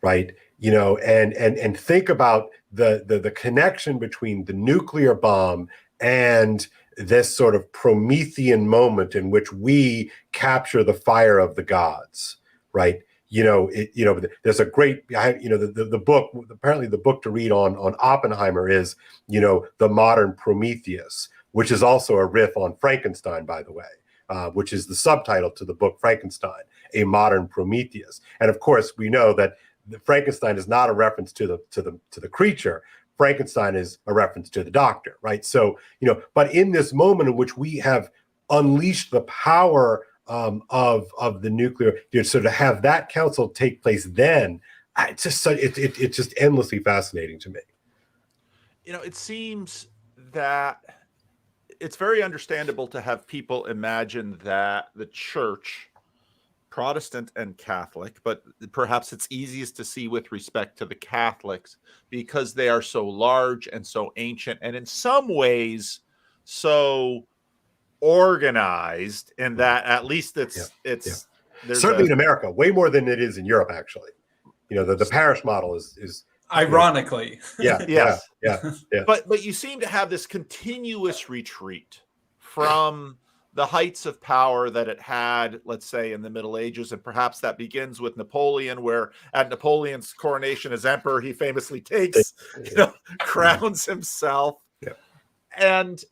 S1: right? And think about the connection between the nuclear bomb and this sort of Promethean moment in which we capture the fire of the gods, right? there's a great, the book, apparently the book to read on Oppenheimer is, The Modern Prometheus, which is also a riff on Frankenstein, by the way, which is the subtitle to the book Frankenstein, A Modern Prometheus. And of course, we know that Frankenstein is not a reference to the creature. Frankenstein is a reference to the doctor, right? So, but in this moment in which we have unleashed the power of the nuclear, so to have that council take place then, it's just endlessly fascinating to me.
S2: It seems that it's very understandable to have people imagine that the church, Protestant and Catholic, but perhaps it's easiest to see with respect to the Catholics because they are so large and so ancient, and in some ways so organized, in that at least it's
S1: certainly in America way more than it is in Europe, actually. The parish model is
S3: ironically.
S1: Yeah.
S2: But you seem to have this continuous retreat from the heights of power that it had, let's say, in the Middle Ages. And perhaps that begins with Napoleon, where at Napoleon's coronation as emperor, he famously takes, crowns himself.
S1: Yeah.
S2: And,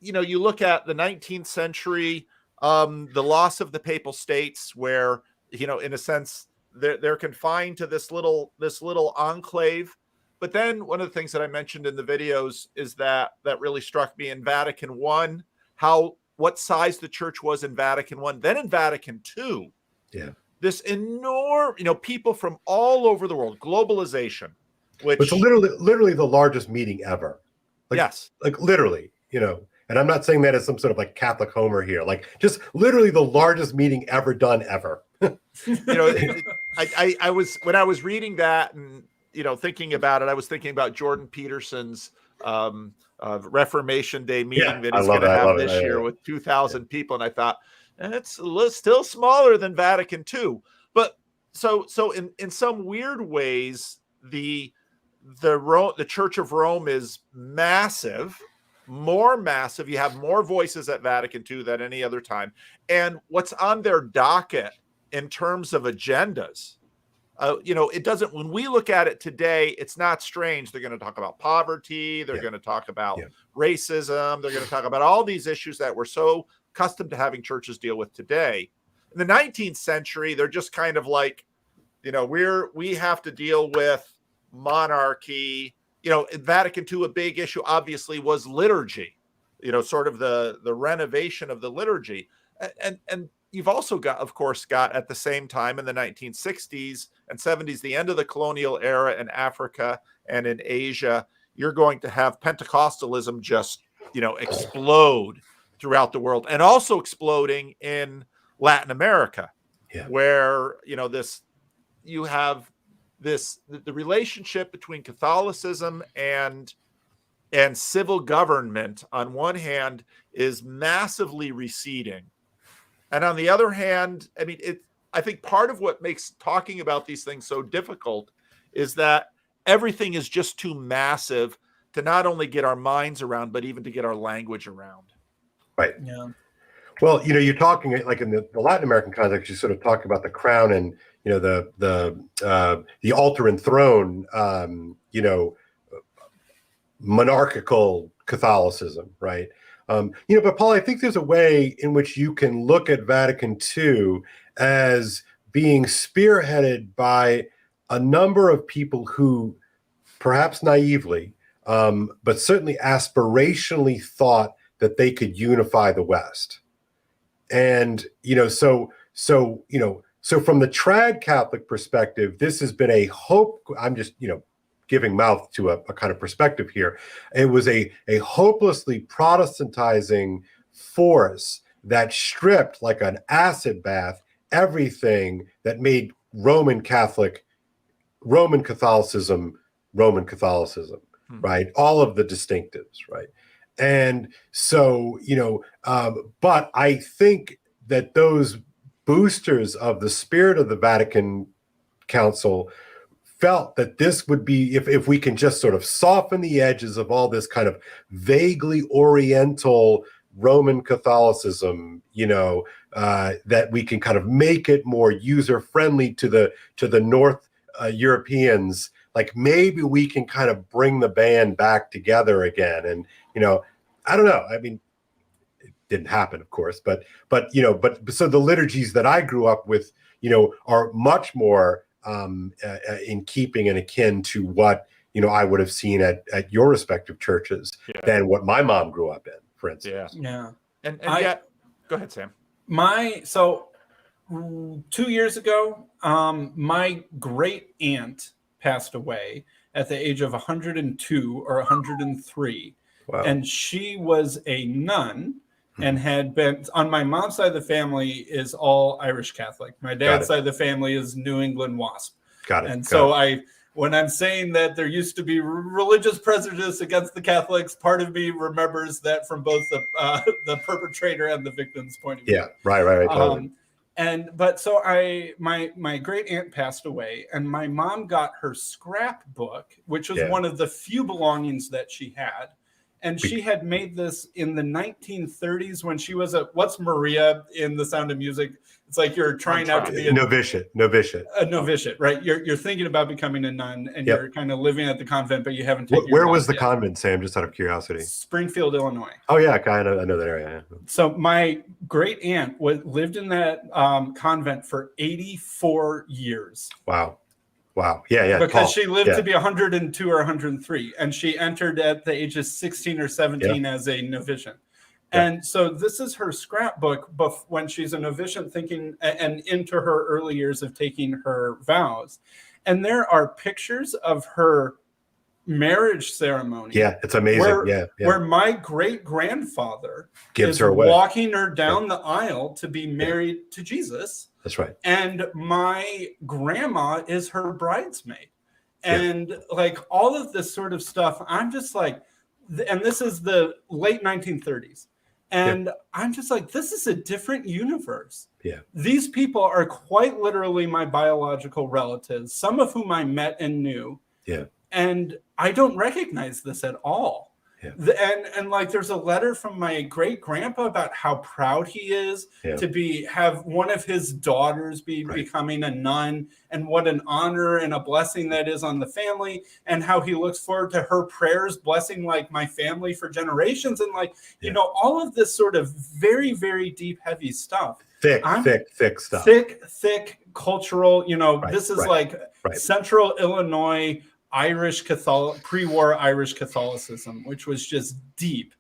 S2: you look at the 19th century, the loss of the Papal States, where, in a sense, they're confined to this little enclave. But then one of the things that I mentioned in the videos is that really struck me in Vatican I, what size the church was in Vatican I, then in Vatican II.
S1: Yeah.
S2: This enormous, people from all over the world, globalization, which
S1: it's literally the largest meeting ever.
S2: Yes.
S1: Like literally, and I'm not saying that as some sort of like Catholic Homer here, like just literally the largest meeting ever done ever.
S2: I was, when I was reading that and, thinking about it, I was thinking about Jordan Peterson's Reformation Day meeting that he's going to have this year with 2,000 people. And I thought, it's still smaller than Vatican II. But so in some weird ways, the Church of Rome is massive, more massive. You have more voices at Vatican II than any other time. And what's on their docket in terms of agendas, it doesn't, when we look at it today, it's not strange. They're going to talk about poverty. They're going to talk about racism. They're going to talk about all these issues that we're so accustomed to having churches deal with today. In the 19th century, they're just kind of like, we have to deal with monarchy. In Vatican II, a big issue obviously was liturgy, sort of the renovation of the liturgy. And you've also got at the same time in the 1960s and 70s, the end of the colonial era in Africa and in Asia, you're going to have Pentecostalism just, explode throughout the world, and also exploding in Latin America, where, you have the relationship between Catholicism and civil government on one hand is massively receding. And on the other hand, I think part of what makes talking about these things so difficult is that everything is just too massive to not only get our minds around, but even to get our language around.
S1: Right.
S3: Yeah.
S1: Well, you're talking like in the Latin American context, you sort of talk about the crown and, the altar and throne, monarchical Catholicism, right? But Paul, I think there's a way in which you can look at Vatican II as being spearheaded by a number of people who, perhaps naively, but certainly aspirationally thought that they could unify the West. And, so from the trad Catholic perspective, this has been a hope. I'm just, giving mouth to a kind of perspective here. It was a hopelessly Protestantizing force that stripped like an acid bath everything that made Roman Catholicism, right? All of the distinctives, right? And so, but I think that those boosters of the spirit of the Vatican Council felt that this would be, if we can just sort of soften the edges of all this kind of vaguely oriental Roman Catholicism, that we can kind of make it more user friendly to the North Europeans. Like maybe we can kind of bring the band back together again. And I don't know. I mean, it didn't happen, of course, but so the liturgies that I grew up with, are much more in keeping and akin to what I would have seen at your respective churches than what my mom grew up in, for instance.
S3: Yeah.
S2: And yet, go ahead, Sam.
S3: So 2 years ago, my great aunt passed away at the age of 102 or 103.
S1: Wow.
S3: And she was a nun and had been, on my mom's side of the family is all Irish Catholic. My dad's side of the family is New England WASP.
S1: Got it.
S3: And so when I'm saying that there used to be religious prejudice against the Catholics, part of me remembers that from both the perpetrator and the victim's point of view.
S1: Yeah, right. Totally.
S3: So my great aunt passed away, and my mom got her scrapbook, which was one of the few belongings that she had. And she had made this in the 1930s when she was what's Maria in The Sound of Music? It's like you're trying out to be a
S1: novitiate.
S3: A novitiate, right? You're thinking about becoming a nun, and you're kind of living at the convent, but you haven't taken.
S1: Where was the convent, Sam? Just out of curiosity.
S3: Springfield, Illinois.
S1: Oh yeah, I know that area. Yeah.
S3: So my great aunt lived in that convent for 84 years.
S1: Wow. Yeah.
S3: Because she lived to be 102 or 103, and she entered at the age of 16 or 17 as a novitiate. And so this is her scrapbook when she's a novitiate, thinking and into her early years of taking her vows. And there are pictures of her marriage ceremony.
S1: Yeah, it's amazing.
S3: Where my great grandfather
S1: gives her away,
S3: walking her down the aisle to be married to Jesus.
S1: That's right.
S3: And my grandma is her bridesmaid. And like all of this sort of stuff, I'm just like, and this is the late 1930s. And I'm just like, this is a different universe.
S1: Yeah.
S3: These people are quite literally my biological relatives, some of whom I met and knew.
S1: Yeah.
S3: And I don't recognize this at all. Yeah. And like there's a letter from my great grandpa about how proud he is to have one of his daughters becoming a nun, and what an honor and a blessing that is on the family, and how he looks forward to her prayers blessing like my family for generations, and like all of this sort of very, very deep, heavy stuff.
S1: Thick stuff.
S3: Thick cultural, this is central Illinois Irish pre-war Irish Catholicism, which was just deep.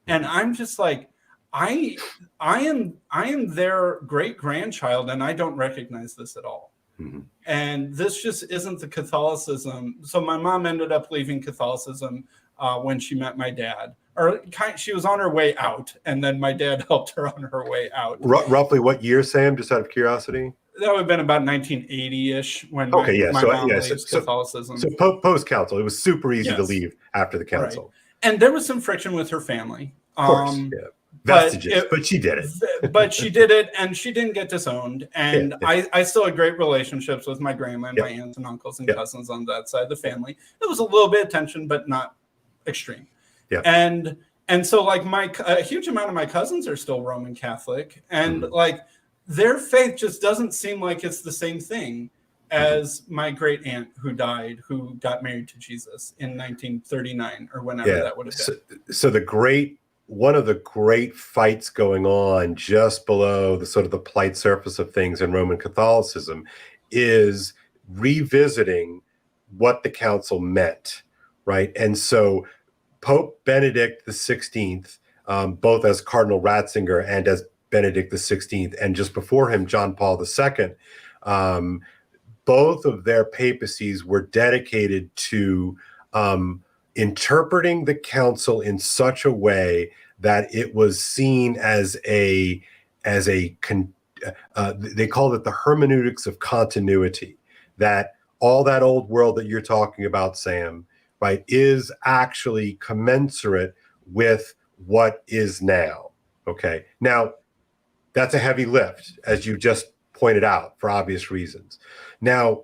S3: And I'm just like, I am their great grandchild, and I don't recognize this at all. Mm-hmm. And this just isn't the Catholicism. So my mom ended up leaving Catholicism when she met my dad, or she was on her way out, and then my dad helped her on her way out.
S1: Roughly what year, Sam? Just out of curiosity.
S3: That would have been about 1980-ish when my mom leaves Catholicism.
S1: So post-council, it was super easy to leave after the council.
S3: Right. And there was some friction with her family.
S1: Of course, vestiges, but she did it.
S3: But she did it, and she didn't get disowned. And I still had great relationships with my grandma and my aunts and uncles and cousins on that side of the family. There was a little bit of tension, but not extreme. Yeah. And so like a huge amount of my cousins are still Roman Catholic, and like their faith just doesn't seem like it's the same thing as my great aunt who died, who got married to Jesus in 1939 or whenever that would have been.
S1: So one of the great fights going on just below the sort of the polite surface of things in Roman Catholicism is revisiting what the council meant, right? And so Pope Benedict XVI, both as Cardinal Ratzinger and as Benedict XVI, and just before him, John Paul II, both of their papacies were dedicated to interpreting the council in such a way that it was seen as they called it the hermeneutics of continuity, that all that old world that you're talking about, Sam, right, is actually commensurate with what is now. Okay. Now, that's a heavy lift, as you just pointed out, for obvious reasons. Now,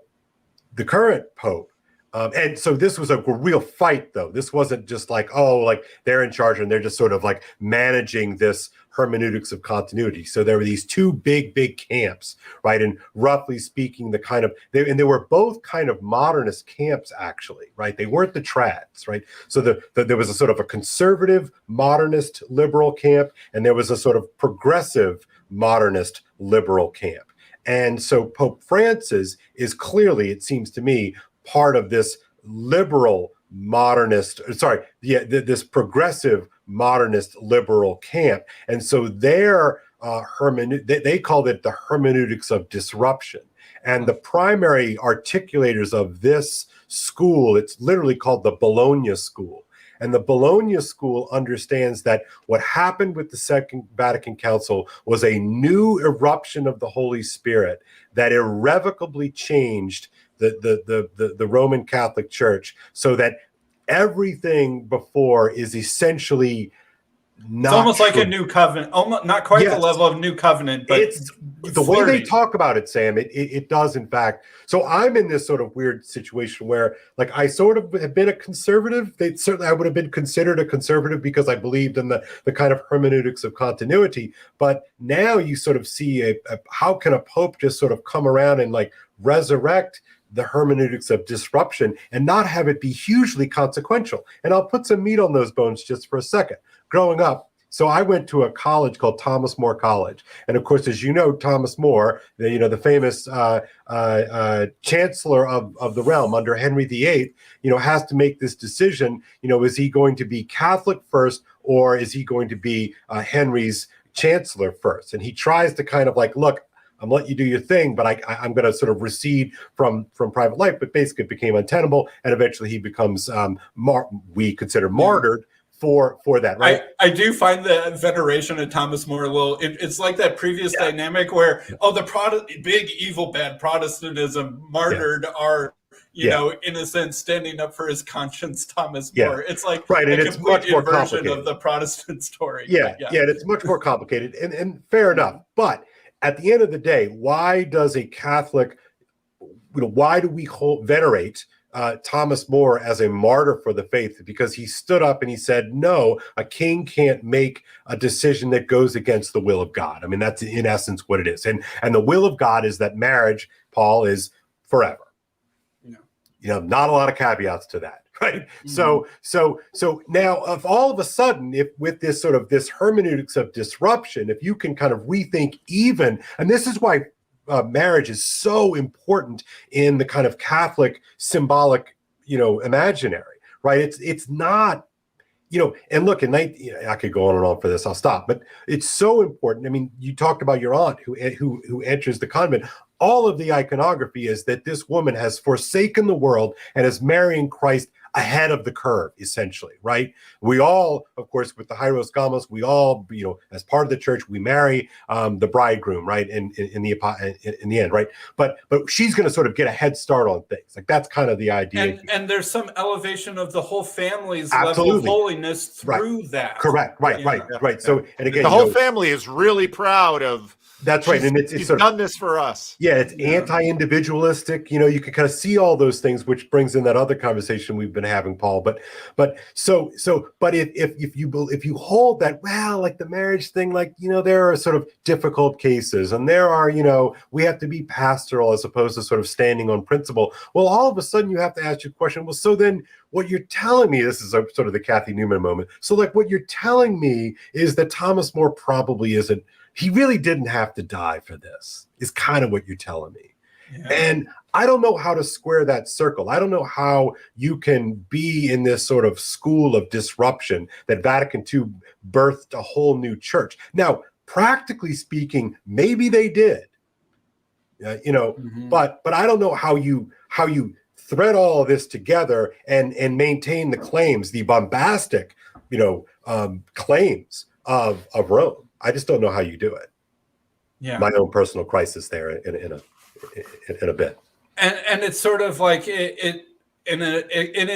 S1: the current Pope And so this was a real fight, though. This wasn't just like, oh, like they're in charge and they're just sort of like managing this hermeneutics of continuity. So there were these two big camps, right? And roughly speaking, they were both kind of modernist camps, actually, right? They weren't the trads, right? So there was a sort of a conservative modernist liberal camp, and there was a sort of progressive modernist liberal camp. And so Pope Francis is clearly, it seems to me, part of this liberal modernist, this progressive modernist liberal camp. And so their they called it the hermeneutics of disruption. And the primary articulators of this school, it's literally called the Bologna School. And the Bologna School understands that what happened with the Second Vatican Council was a new eruption of the Holy Spirit that irrevocably changed the Roman Catholic Church, so that everything before is essentially not.
S3: It's almost
S1: true.
S3: like a new covenant, almost not quite the level of new covenant, but
S1: it's the way they talk about it, Sam. It does, in fact. So I'm in this sort of weird situation where, like, I sort of have been a conservative. I would have been considered a conservative because I believed in the kind of hermeneutics of continuity. But now you sort of see how can a pope just sort of come around and like resurrect the hermeneutics of disruption and not have it be hugely consequential. And I'll put some meat on those bones just for a second. Growing up, so I went to a college called Thomas More College. And of course, as you know, Thomas More, the famous chancellor of the realm under Henry VIII, has to make this decision, is he going to be Catholic first, or is he going to be Henry's chancellor first? And he tries to kind of like, look, I'm letting you do your thing, but I'm going to sort of recede from private life. But basically it became untenable, and eventually he becomes, we consider martyred for that, right?
S3: I do find the veneration of Thomas More a little, it's like that previous dynamic where, the big, evil, bad Protestantism martyred our, in a sense, standing up for his conscience, Thomas More. It's like
S1: right, and
S3: a
S1: it's much more complicated
S3: of the Protestant story.
S1: Yeah, it's much more complicated, and fair enough. But at the end of the day, why does a Catholic, why do we venerate Thomas More as a martyr for the faith? Because he stood up and he said, no, a king can't make a decision that goes against the will of God. I mean, that's in essence what it is. And the will of God is that marriage, Paul, is forever. Not a lot of caveats to that. Right. Mm-hmm. So now, if all of a sudden, if with this sort of this hermeneutics of disruption, if you can kind of rethink even, and this is why marriage is so important in the kind of Catholic symbolic, imaginary, right? It's not, and look, I could go on and on for this. I'll stop, but it's so important. I mean, you talked about your aunt who enters the convent. All of the iconography is that this woman has forsaken the world and is marrying Christ ahead of the curve, essentially, right? We all, of course, with the Hieros Gamos, we all, as part of the church, we marry the bridegroom, right? In the end, right? But she's going to sort of get a head start on things. Like that's kind of the idea.
S3: And there's some elevation of the whole family's level of holiness through that.
S1: Correct. Right. So, and again,
S2: the whole family is really proud of.
S1: That's right, and it's
S2: sort of done this for us.
S1: Yeah, it's anti-individualistic. You can kind of see all those things, which brings in that other conversation we've been having, Paul. But if you hold that, well, like the marriage thing, like there are sort of difficult cases, and there are we have to be pastoral as opposed to sort of standing on principle. Well, all of a sudden you have to ask your question. Well, so then what you're telling me, this is sort of the Kathy Newman moment. So like what you're telling me is that Thomas More probably isn't. He really didn't have to die for this, is kind of what you're telling me. Yeah. And I don't know how to square that circle. I don't know how you can be in this sort of school of disruption that Vatican II birthed a whole new church. Now, practically speaking, maybe they did, but I don't know how you thread all of this together and maintain the claims, the bombastic, claims of Rome. I just don't know how you do it. Yeah, my own personal crisis there in a bit.
S3: And it's sort of like it in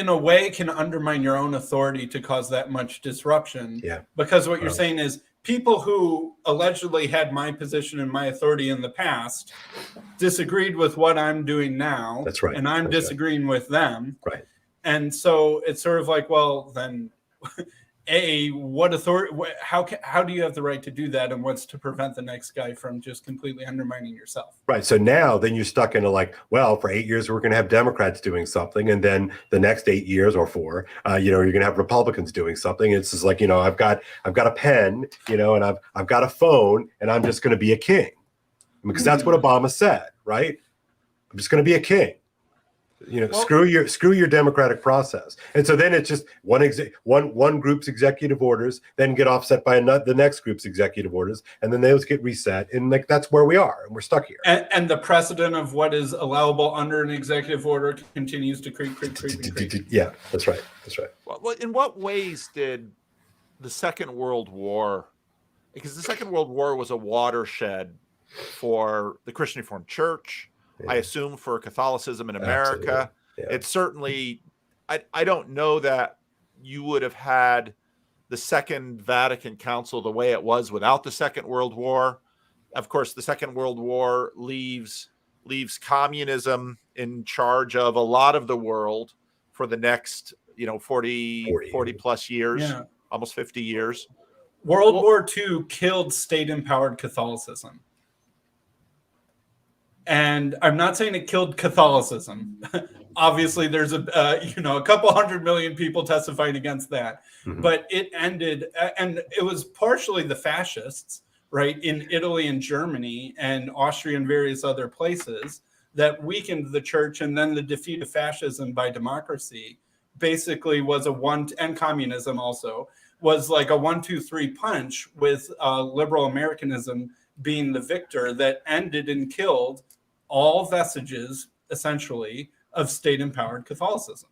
S3: a way can undermine your own authority to cause that much disruption.
S1: Yeah,
S3: because what you're saying is people who allegedly had my position and my authority in the past disagreed with what I'm doing now.
S1: That's right.
S3: And I'm disagreeing with them.
S1: Right.
S3: And so it's sort of like, well, then, what authority? How do you have the right to do that? And what's to prevent the next guy from just completely undermining yourself?
S1: Right. So now then you're stuck into like, well, for 8 years we're going to have Democrats doing something, and then the next 8 years or 4, you're going to have Republicans doing something. It's just like, I've got a pen, and I've got a phone, and I'm just going to be a king, because that's what Obama said, right? I'm just going to be a king. Screw your democratic process. And so then it's just one group's executive orders then get offset by the next group's executive orders, and then those get reset, and like that's where we are, and we're stuck here.
S3: And the precedent of what is allowable under an executive order continues to creep.
S1: Yeah, that's right.
S2: Well, in what ways did the Second World War, because the Second World War was a watershed for the Christian Reformed Church, I assume for Catholicism in America. Yeah. It's certainly, I don't know that you would have had the Second Vatican Council the way it was without the Second World War. Of course, the Second World War leaves communism in charge of a lot of the world for the next, 40 plus years, almost 50 years.
S3: World War II killed state-empowered Catholicism. And I'm not saying it killed Catholicism. Obviously, there's a couple 100 million people testifying against that. Mm-hmm. But it ended, and it was partially the fascists, right, in Italy and Germany and Austria and various other places that weakened the church, and then the defeat of fascism by democracy basically was and communism also was like a 1-2-3 punch, with liberal Americanism being the victor that ended and killed all vestiges, essentially, of state-empowered Catholicism.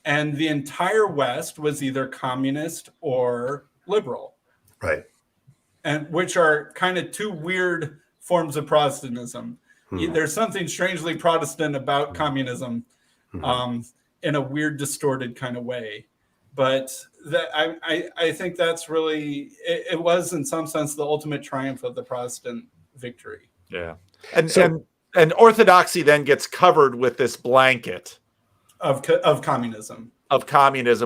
S3: And the entire West was either communist or liberal.
S1: Right.
S3: And which are kind of two weird forms of Protestantism. There's something strangely Protestant about communism in a weird, distorted kind of way. But I think that's really, it was in some sense the ultimate triumph of the Protestant victory.
S2: Yeah. And orthodoxy then gets covered with this blanket
S3: of communism,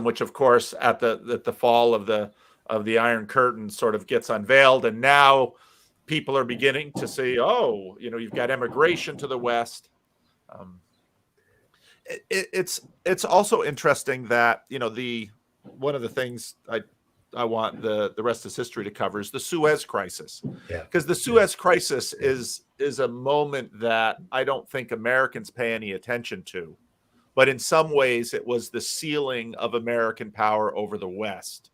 S2: which of course at the fall of the Iron Curtain sort of gets unveiled, and now people are beginning to say, you've got immigration to the West. It's also interesting that one of the things I want the rest of history to cover is the Suez Crisis. Because the Suez Crisis is a moment that I don't think Americans pay any attention to. But in some ways, it was the ceiling of American power over the West.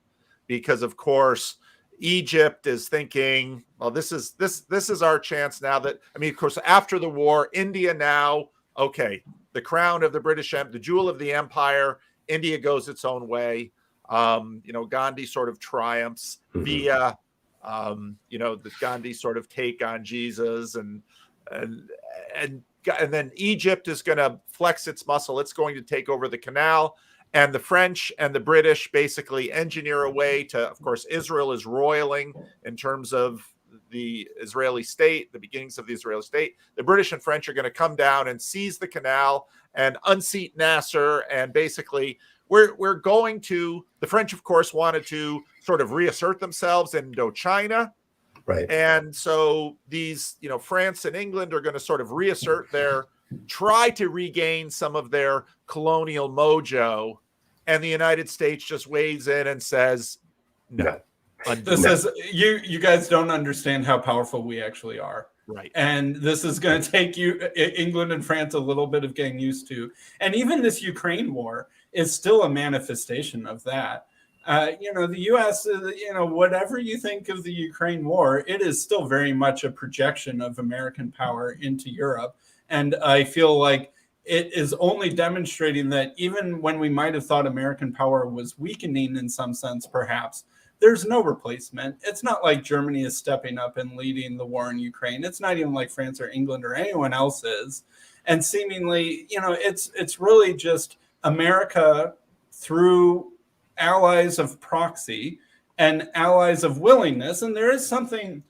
S2: Because, of course, Egypt is thinking, well, this is our chance now that, of course, after the war, India now, okay, the crown of the British Empire, the jewel of the empire, India goes its own way. Gandhi sort of triumphs via, the Gandhi sort of take on Jesus, and then Egypt is going to flex its muscle. It's going to take over the canal, and the French and the British basically engineer a way to, of course, Israel is roiling in terms of the Israeli state, the beginnings of the Israeli state. The British and French are going to come down and seize the canal and unseat Nasser, and basically we're going to, the French, of course, wanted to sort of reassert themselves in Indochina.
S1: Right.
S2: And so these, France and England are going to sort of try to regain some of their colonial mojo. And the United States just weighs in and says, no.
S3: This is, you guys don't understand how powerful we actually are.
S2: Right.
S3: And this is going to take England and France a little bit of getting used to. And even this Ukraine war is still a manifestation of that. The U.S., whatever you think of the Ukraine war, it is still very much a projection of American power into Europe. And I feel like it is only demonstrating that even when we might have thought American power was weakening in some sense, perhaps, there's no replacement. It's not like Germany is stepping up and leading the war in Ukraine. It's not even like France or England or anyone else is. And seemingly, it's really just America through allies of proxy and allies of willingness. And there is something,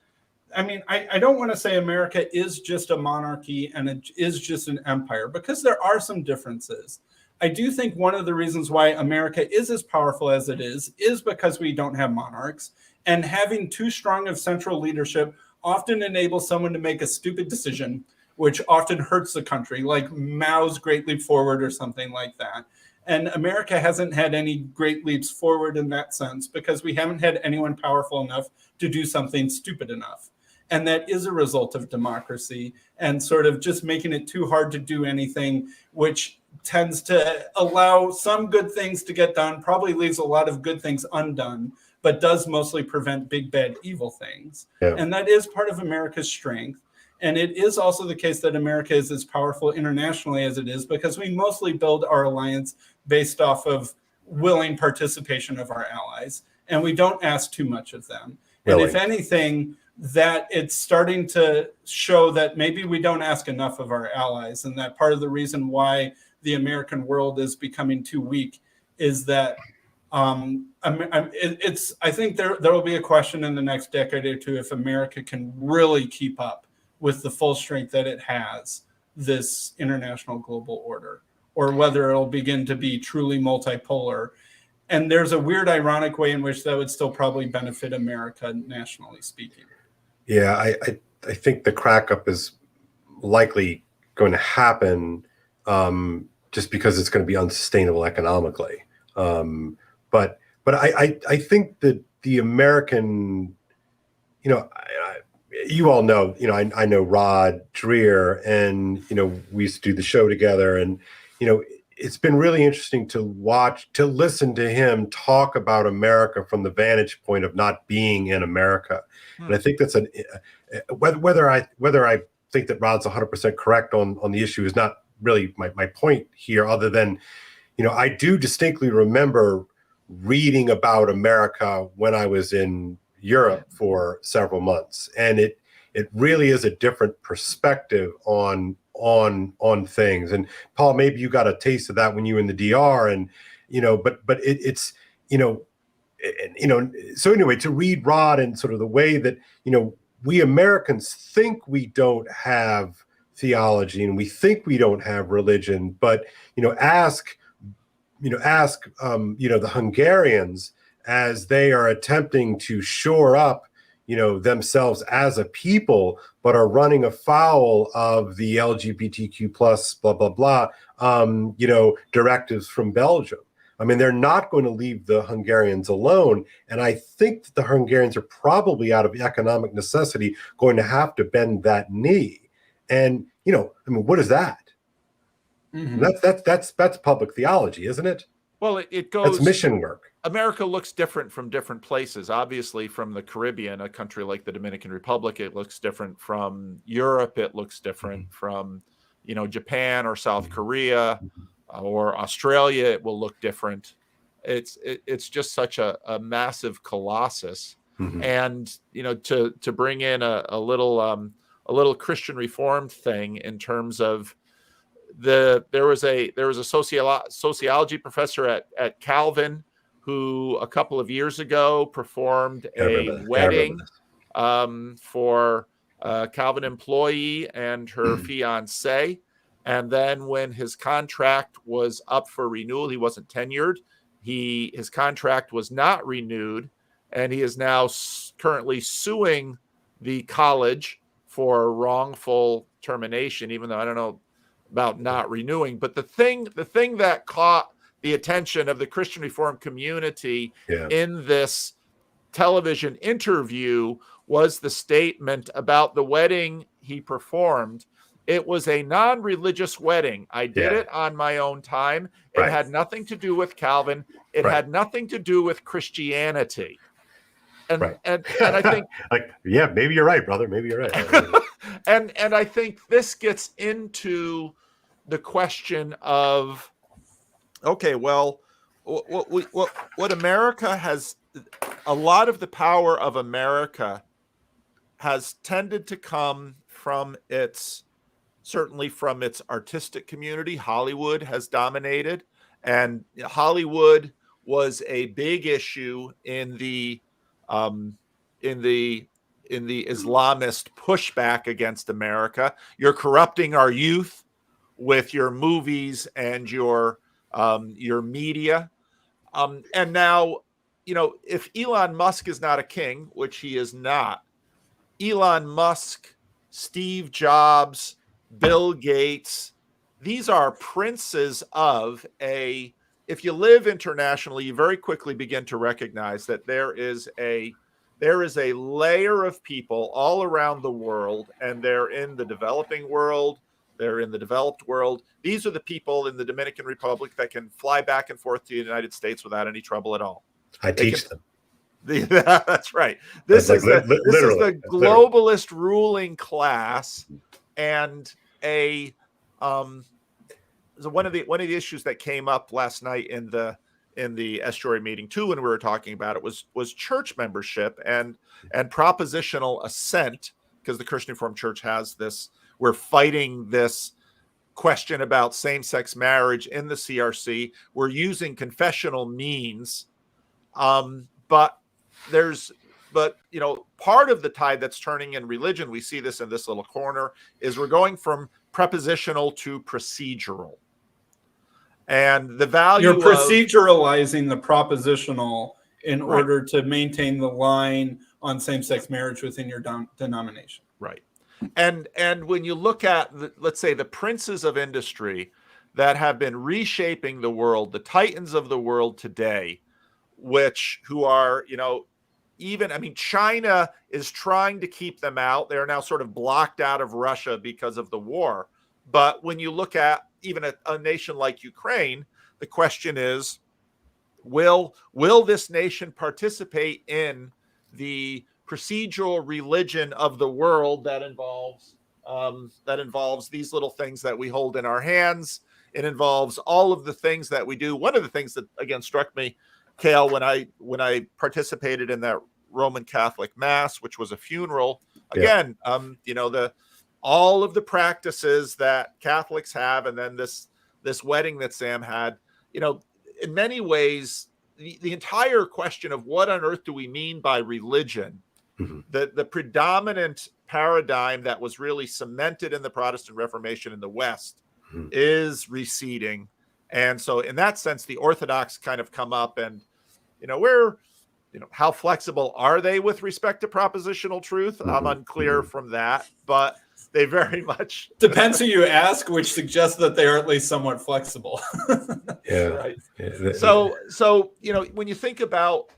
S3: I mean, I don't want to say America is just a monarchy and it is just an empire, because there are some differences. I do think one of the reasons why America is as powerful as it is because we don't have monarchs, and having too strong of central leadership often enables someone to make a stupid decision, which often hurts the country, like Mao's Great Leap Forward or something like that. And America hasn't had any great leaps forward in that sense because we haven't had anyone powerful enough to do something stupid enough. And that is a result of democracy and sort of just making it too hard to do anything, which tends to allow some good things to get done, probably leaves a lot of good things undone, but does mostly prevent big, bad, evil things. Yeah. And that is part of America's strength. And it is also the case that America is as powerful internationally as it is because we mostly build our alliance based off of willing participation of our allies. And we don't ask too much of them. Really? And if anything, that it's starting to show that maybe we don't ask enough of our allies, and that part of the reason why the American world is becoming too weak is that I think there will be a question in the next decade or two if America can really keep up with the full strength that it has, this international global order, or whether it'll begin to be truly multipolar. And there's a weird, ironic way in which that would still probably benefit America, nationally speaking.
S1: Yeah, I think the crack up is likely going to happen just because it's going to be unsustainable economically. But I think that the American, you all know, I know Rod Dreher, and, we used to do the show together, and, it's been really interesting to listen to him talk about America from the vantage point of not being in America. And I think that's whether I think that Rod's 100% correct on the issue is not really my point here, other than, I do distinctly remember reading about America when I was in Europe for several months. And it really is a different perspective on things. And Paul, maybe you got a taste of that when you were in the DR, and but it's so anyway, to read Rod and sort of the way that we Americans think we don't have theology and we think we don't have religion, but ask the Hungarians as they are attempting to shore up themselves as a people, but are running afoul of the LGBTQ plus blah, blah, blah, directives from Belgium. I mean, they're not going to leave the Hungarians alone. And I think that the Hungarians are probably out of economic necessity going to have to bend that knee. And, what is that? Mm-hmm. That's public theology, isn't it?
S2: Well, it goes.
S1: That's mission work.
S2: America looks different from different places. Obviously, from the Caribbean, a country like the Dominican Republic, it looks different from Europe. It looks different from, Japan or South Korea or Australia. It will look different. It's just such a massive colossus. Mm-hmm. And to bring in a little Christian Reformed thing in terms of there was a sociology professor at Calvin who a couple of years ago performed a wedding for a Calvin employee and her fiance. And then when his contract was up for renewal, he wasn't tenured. His contract was not renewed, and he is now currently suing the college for wrongful termination, even though I don't know about not renewing. But the thing that caught the attention of the Christian Reformed community in this television interview was the statement about the wedding he performed. It was a non-religious wedding. I did it on my own time. It had nothing to do with Calvin. It had nothing to do with Christianity. And I think
S1: maybe you're right, brother. Maybe you're right.
S2: and I think this gets into the question of, okay, well, what America has, a lot of the power of America has tended to come certainly from its artistic community. Hollywood has dominated, and Hollywood was a big issue in the in the Islamist pushback against America. You're corrupting our youth with your movies and your media. And now, if Elon Musk is not a king, which he is not, Elon Musk, Steve Jobs, Bill Gates, these are princes of if you live internationally, you very quickly begin to recognize that there is a layer of people all around the world, and they're in the developing world, they're in the developed world. These are the people in the Dominican Republic that can fly back and forth to the United States without any trouble at all.
S1: I teach them.
S2: That's right. This is the globalist ruling class, and one of the issues that came up last night in the estuary meeting too, when we were talking about it, was church membership and propositional assent, because the Christian Reformed Church has this. We're fighting this question about same-sex marriage in the CRC. We're using confessional means, but part of the tide that's turning in religion, we see this in this little corner, is we're going from prepositional to procedural. And the value
S3: you're proceduralizing the propositional in order to maintain the line on same-sex marriage within your denomination.
S2: Right. And when you look at, let's say, the princes of industry that have been reshaping the world, the titans of the world today, who are, China is trying to keep them out. They're now sort of blocked out of Russia because of the war. But when you look at even a nation like Ukraine, the question is, will this nation participate in the procedural religion of the world that involves these little things that we hold in our hands? It involves all of the things that we do. One of the things that, again, struck me, Kale, when I participated in that Roman Catholic Mass, which was a funeral, again, all of the practices that Catholics have, and then this wedding that Sam had, in many ways, the entire question of what on earth do we mean by religion, mm-hmm. the predominant paradigm that was really cemented in the Protestant Reformation in the West mm-hmm. is receding. And so in that sense, the Orthodox kind of come up, and, how flexible are they with respect to propositional truth? Mm-hmm. I'm unclear mm-hmm. from that, but they very much
S3: depends who you ask, which suggests that they are at least somewhat flexible.
S1: Yeah.
S2: Right. So when you think about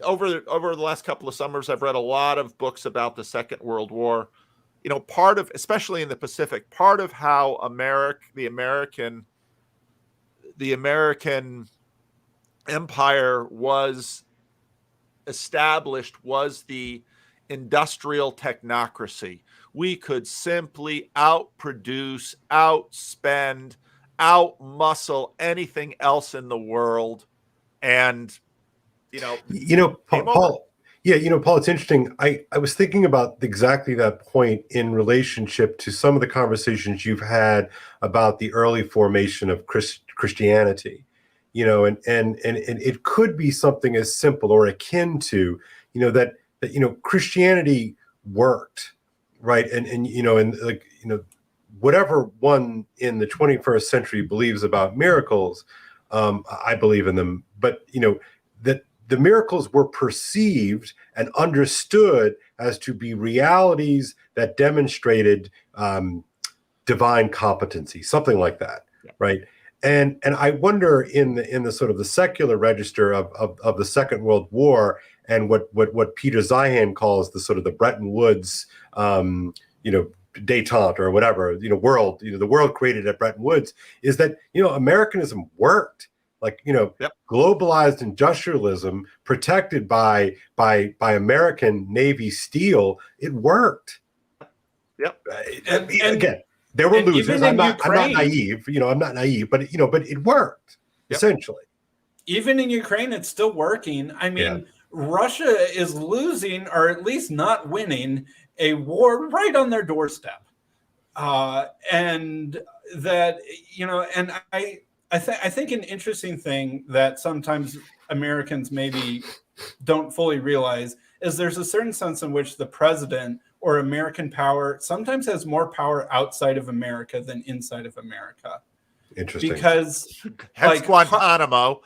S2: over the last couple of summers, I've read a lot of books about the Second World War. Part of, especially in the Pacific, part of how the American empire was established was the industrial technocracy. We could simply outproduce, outspend, outmuscle anything else in the world. And,
S1: Paul, Paul, it's interesting. I was thinking about exactly that point in relationship to some of the conversations you've had about the early formation of Christianity, and it could be something as simple or akin to, that Christianity worked. Right. And whatever one in the 21st century believes about miracles, I believe in them. But, that the miracles were perceived and understood as to be realities that demonstrated divine competency, something like that. Yeah. Right. And I wonder in the sort of the secular register of the Second World War, and what Peter Zeihan calls the sort of the Bretton Woods, détente or whatever, world, the world created at Bretton Woods, is that, Americanism worked, yep. Globalized industrialism protected by American Navy steel. It worked.
S2: Yep.
S1: And again, there were losers. I'm not naive, I'm not naive, but it worked. Yep. Essentially.
S3: Even in Ukraine, it's still working. I mean, yeah. Russia is losing, or at least not winning, a war right on their doorstep. And that, and I think an interesting thing that sometimes Americans maybe don't fully realize is there's a certain sense in which the president or American power sometimes has more power outside of America than inside of America.
S1: Interesting.
S3: Because
S2: hence Guantanamo.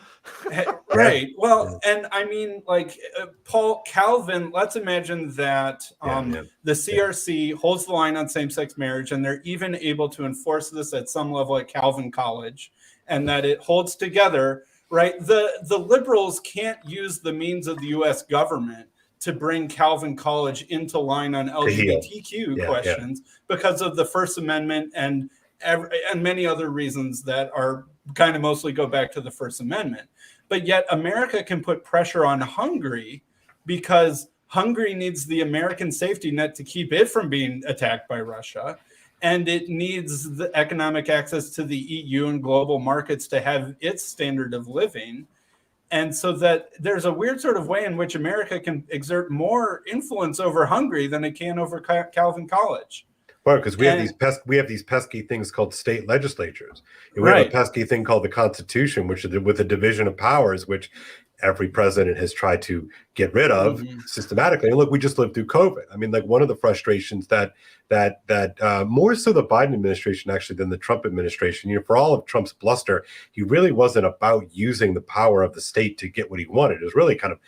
S3: Right. Well, and I mean, like Paul Calvin, let's imagine that the CRC holds the line on same-sex marriage, and they're even able to enforce this at some level at Calvin College, and that it holds together, right? The liberals can't use the means of the U.S. government to bring Calvin College into line on LGBTQ questions because of the First Amendment and many other reasons that are kind of mostly go back to the First Amendment. But yet America can put pressure on Hungary because Hungary needs the American safety net to keep it from being attacked by Russia. And it needs the economic access to the EU and global markets to have its standard of living. And so that there's a weird sort of way in which America can exert more influence over Hungary than it can over Calvin College.
S1: Well, because we have these pesky things called state legislatures. And we have a pesky thing called the Constitution, which is with a division of powers, which every president has tried to get rid of systematically. And look, we just lived through COVID. I mean, like one of the frustrations that more so the Biden administration actually than the Trump administration, you know, for all of Trump's bluster, he really wasn't about using the power of the state to get what he wanted. It was really kind of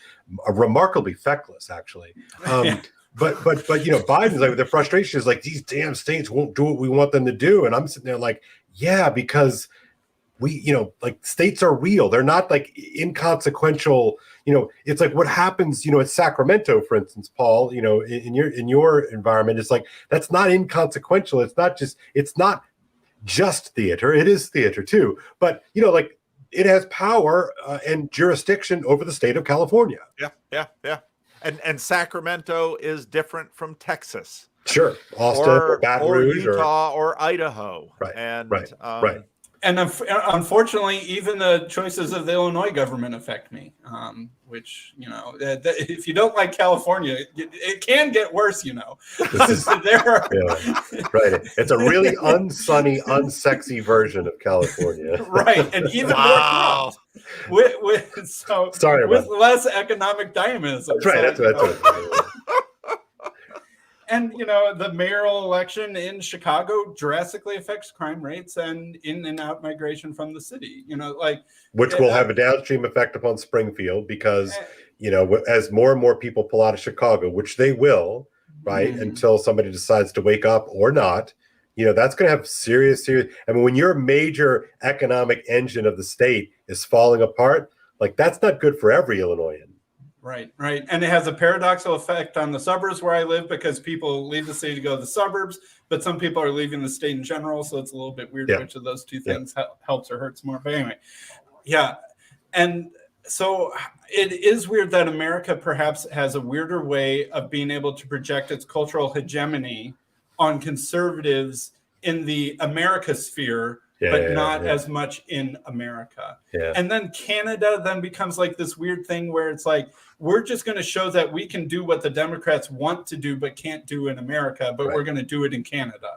S1: remarkably feckless, actually. But you know, Biden's like, the frustration is like, these damn states won't do what we want them to do. And I'm sitting there like, yeah, because we, you know, like states are real. They're not like inconsequential. You know, it's like what happens, you know, at Sacramento, for instance, Paul, you know, in your environment, it's like, that's not inconsequential. It's not just theater. It is theater too. But, you know, like it has power and jurisdiction over the state of California.
S2: Yeah. And Sacramento is different from Texas.
S1: Sure. Austin or Baton Rouge
S2: or Utah or Idaho.
S1: Right.
S2: And
S1: right.
S3: And unfortunately, even the choices of the Illinois government affect me, which, you know, if you don't like California, it can get worse, you know.
S1: Right. It's a really unsunny, unsexy version of California.
S3: Right. And even more corrupt. With less economic dynamism.
S1: That's right. That's right.
S3: And, you know, the mayoral election in Chicago drastically affects crime rates and in and out migration from the city, you know, like.
S1: Which will have a downstream effect upon Springfield because, you know, as more and more people pull out of Chicago, which they will, right, until somebody decides to wake up or not, you know, that's going to have serious. I mean, when your major economic engine of the state is falling apart, like that's not good for every Illinoisan.
S3: Right. And it has a paradoxical effect on the suburbs where I live because people leave the city to go to the suburbs, but some people are leaving the state in general. So it's a little bit weird which of those two things helps or hurts more. But anyway, and so it is weird that America perhaps has a weirder way of being able to project its cultural hegemony on conservatives in the America sphere, but not as much in America. And then Canada then becomes like this weird thing where it's like, we're just going to show that we can do what the Democrats want to do, but can't do in America, but we're going to do it in Canada.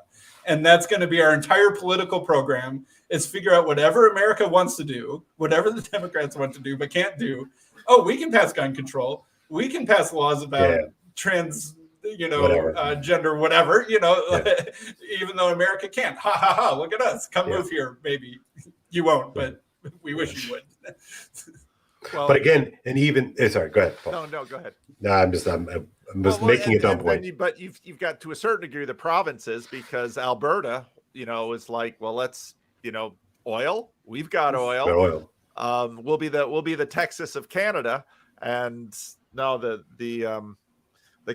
S3: And that's going to be our entire political program is figure out whatever America wants to do, whatever the Democrats want to do, but can't do. Oh, we can pass gun control. We can pass laws about trans, you know, gender, whatever, you know, even though America can't. Ha ha ha! Look at us. Come move here, maybe. You won't, but we wish you would.
S1: Well, but again, and even sorry, go ahead, Paul.
S2: No, go ahead.
S1: No, I'm just making a dumb point.
S2: But you've got to a certain degree the provinces because Alberta, you know, is like, well, let's, you know, oil. We've got oil. We'll be the Texas of Canada, and no, the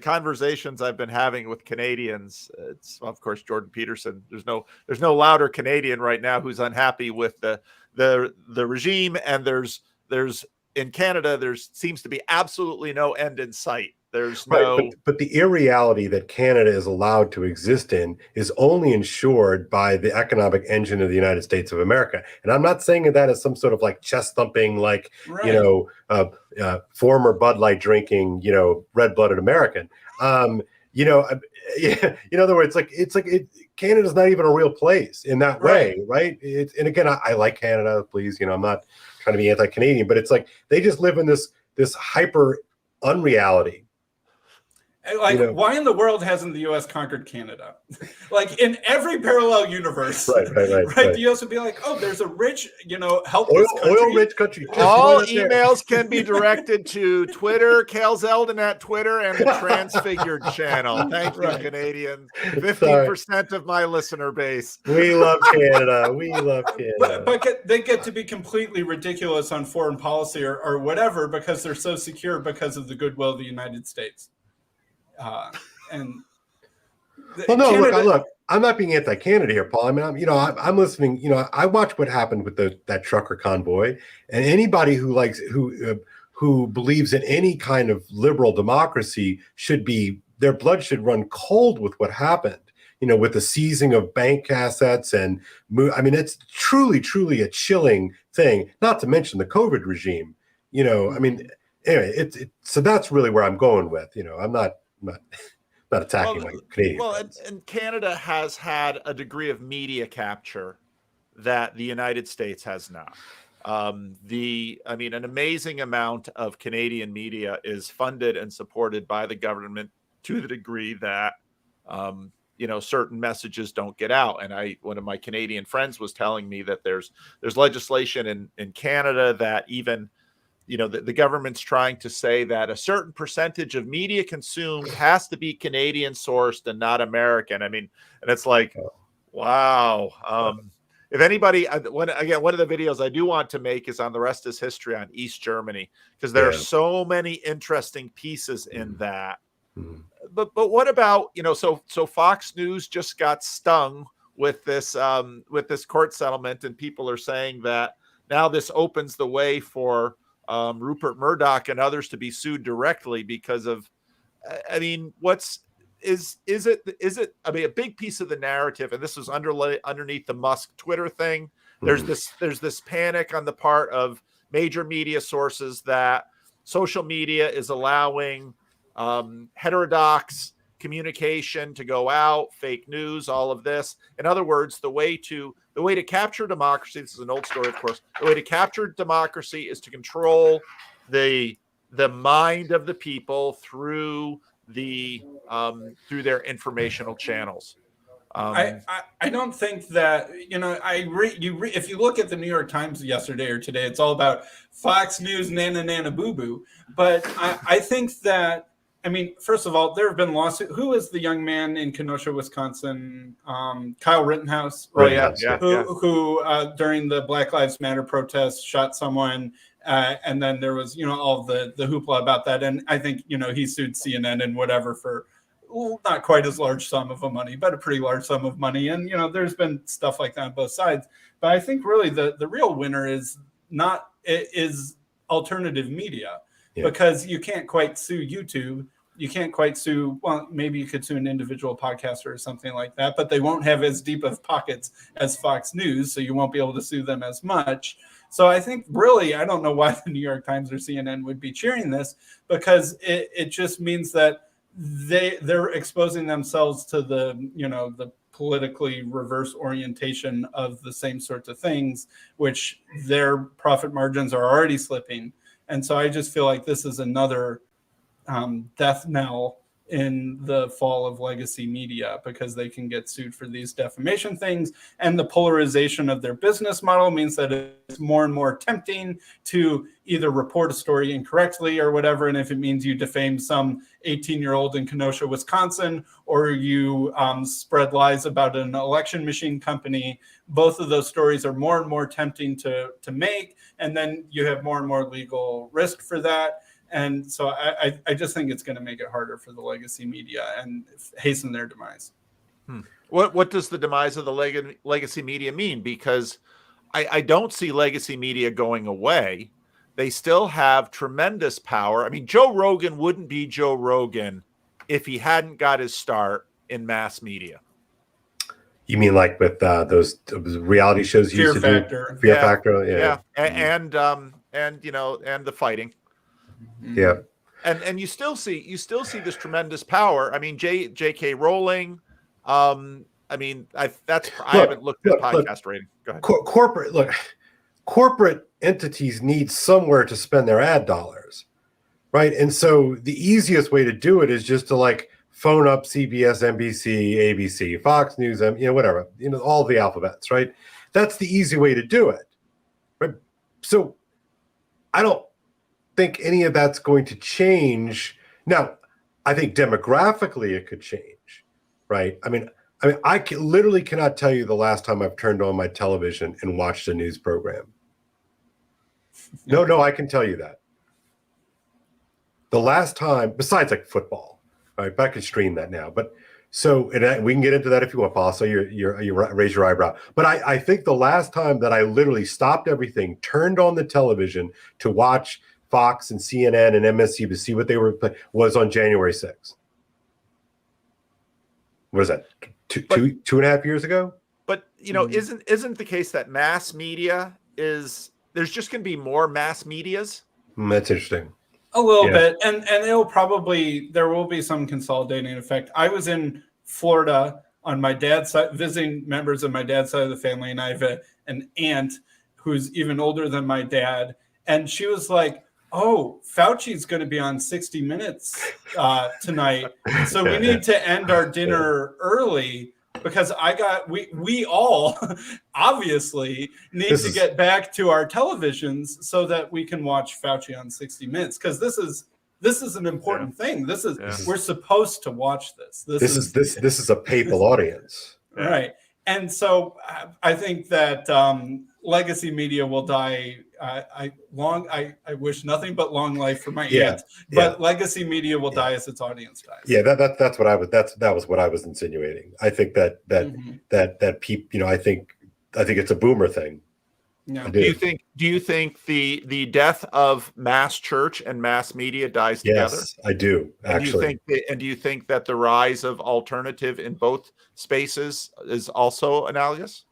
S2: conversations I've been having with Canadians, it's of course Jordan Peterson. There's no louder Canadian right now who's unhappy with the regime, and there's in Canada there seems to be absolutely no end in sight. There's
S1: but the irreality that Canada is allowed to exist in is only ensured by the economic engine of the United States of America. And I'm not saying that as some sort of like chest thumping, like, you know, former Bud Light drinking, you know, red-blooded American. You know, in other words, Canada's not even a real place in that way, right? And again, I like Canada, please, you know, I'm not trying to be anti-Canadian, but it's like they just live in this hyper unreality.
S3: Like, why in the world hasn't the U.S. conquered Canada? Like, in every parallel universe, right? The U.S. would be like, oh, there's a rich, helpless country.
S1: Oil-rich country.
S2: All emails can be directed to Twitter, Kale Zeldin at Twitter, and the Transfigured channel. Thank you, Canadians. 15% of my listener base.
S1: We love Canada. We love Canada.
S3: But they get to be completely ridiculous on foreign policy or whatever because they're so secure because of the goodwill of the United States.
S1: Look, I'm not being anti-Canada here, Paul. I mean, I'm listening. I watched what happened with that trucker convoy, and anybody who believes in any kind of liberal democracy their blood should run cold with what happened. With the seizing of bank assets and it's truly, truly a chilling thing. Not to mention the COVID regime. Anyway, so that's really where I'm going with. I'm not attacking my Canadian friends.
S2: And Canada has had a degree of media capture that the United States has not. An amazing amount of Canadian media is funded and supported by the government to the degree that, certain messages don't get out. And one of my Canadian friends was telling me that there's legislation in Canada that even the government's trying to say that a certain percentage of media consumed has to be Canadian sourced and not American. And it's like, wow. If anybody, one of the videos I do want to make is on the rest is history on East Germany, because there are so many interesting pieces in that. But what about, so Fox News just got stung with this court settlement, and people are saying that now this opens the way for Rupert Murdoch and others to be sued directly because of, a big piece of the narrative, and this was underneath the Musk Twitter thing. There's this panic on the part of major media sources that social media is allowing heterodox communication to go out, fake news, all of this. In other words, the way to capture democracy, this is an old story, of course, the way to capture democracy is to control the mind of the people through their informational channels.
S3: I don't think that, if you look at the New York Times yesterday or today, it's all about Fox News, nana boo boo. But I think that, first of all, there have been lawsuits. Who was the young man in Kenosha, Wisconsin? Kyle Rittenhouse. Who during the Black Lives Matter protests shot someone. And then there was, all the hoopla about that. And I think, he sued CNN and whatever for not quite as large sum of money, but a pretty large sum of money. And, there's been stuff like that on both sides. But I think really the real winner is alternative media, because you can't quite sue YouTube. You can't quite sue, well, maybe you could sue an individual podcaster or something like that, but they won't have as deep of pockets as Fox News, so you won't be able to sue them as much. So I think really, I don't know why the New York Times or CNN would be cheering this, because it just means that they're exposing themselves to the politically reverse orientation of the same sorts of things, which their profit margins are already slipping. And so I just feel like this is another death knell in the fall of legacy media, because they can get sued for these defamation things. And the polarization of their business model means that it's more and more tempting to either report a story incorrectly or whatever. And if it means you defame some 18-year-old in Kenosha, Wisconsin, or you spread lies about an election machine company, both of those stories are more and more tempting to make. And then you have more and more legal risk for that. And so I just think it's going to make it harder for the legacy media and hasten their demise.
S2: What does the demise of the legacy media mean? Because I don't see legacy media going away. They still have tremendous power. Joe Rogan wouldn't be Joe Rogan if he hadn't got his start in mass media.
S1: You mean like with those reality shows?
S3: Fear Factor.
S1: Fear Factor, yeah.
S2: And the fighting.
S1: Yeah,
S2: and you still see this tremendous power. J.K. Rowling. I haven't looked at podcast rating. Go ahead.
S1: Corporate. Look, corporate entities need somewhere to spend their ad dollars, right? And so the easiest way to do it is just to like phone up CBS, NBC, ABC, Fox News, whatever, all the alphabets, right? That's the easy way to do it, right? So I don't think any of that's going to change. Now, I think demographically it could change, right? I mean, literally cannot tell you the last time I've turned on my television and watched a news program. No, I can tell you that. The last time, besides like football, right? But I could stream that now. But so, and we can get into that if you want, Paul. So you raise your eyebrow. But I think the last time that I literally stopped everything, turned on the television to watch Fox and CNN and MSNBC to see what they were playing was on January 6th. What is that? Two and a half years ago?
S2: But isn't the case that mass media there's just going to be more mass medias?
S1: That's interesting.
S3: A little bit, and there will be some consolidating effect. I was in Florida on my dad's side, visiting members of my dad's side of the family, and I have an aunt who's even older than my dad, and she was like, "Oh, Fauci's going to be on 60 Minutes tonight, so we need to end our dinner early." Because we all obviously need to get back to our televisions so that we can watch Fauci on 60 Minutes. Because this is an important thing. We're supposed to watch this. This
S1: is a papal audience,
S3: right? And so I think that legacy media will die. I wish nothing but long life for my aunt, but legacy media will die as its audience dies.
S1: Yeah, that's what that was what I was insinuating. I think that people, I think it's a boomer thing.
S3: Yeah.
S2: Do you think the death of mass church and mass media dies together?
S1: Yes, I do. Actually,
S2: do you think that the rise of alternative in both spaces is also analogous?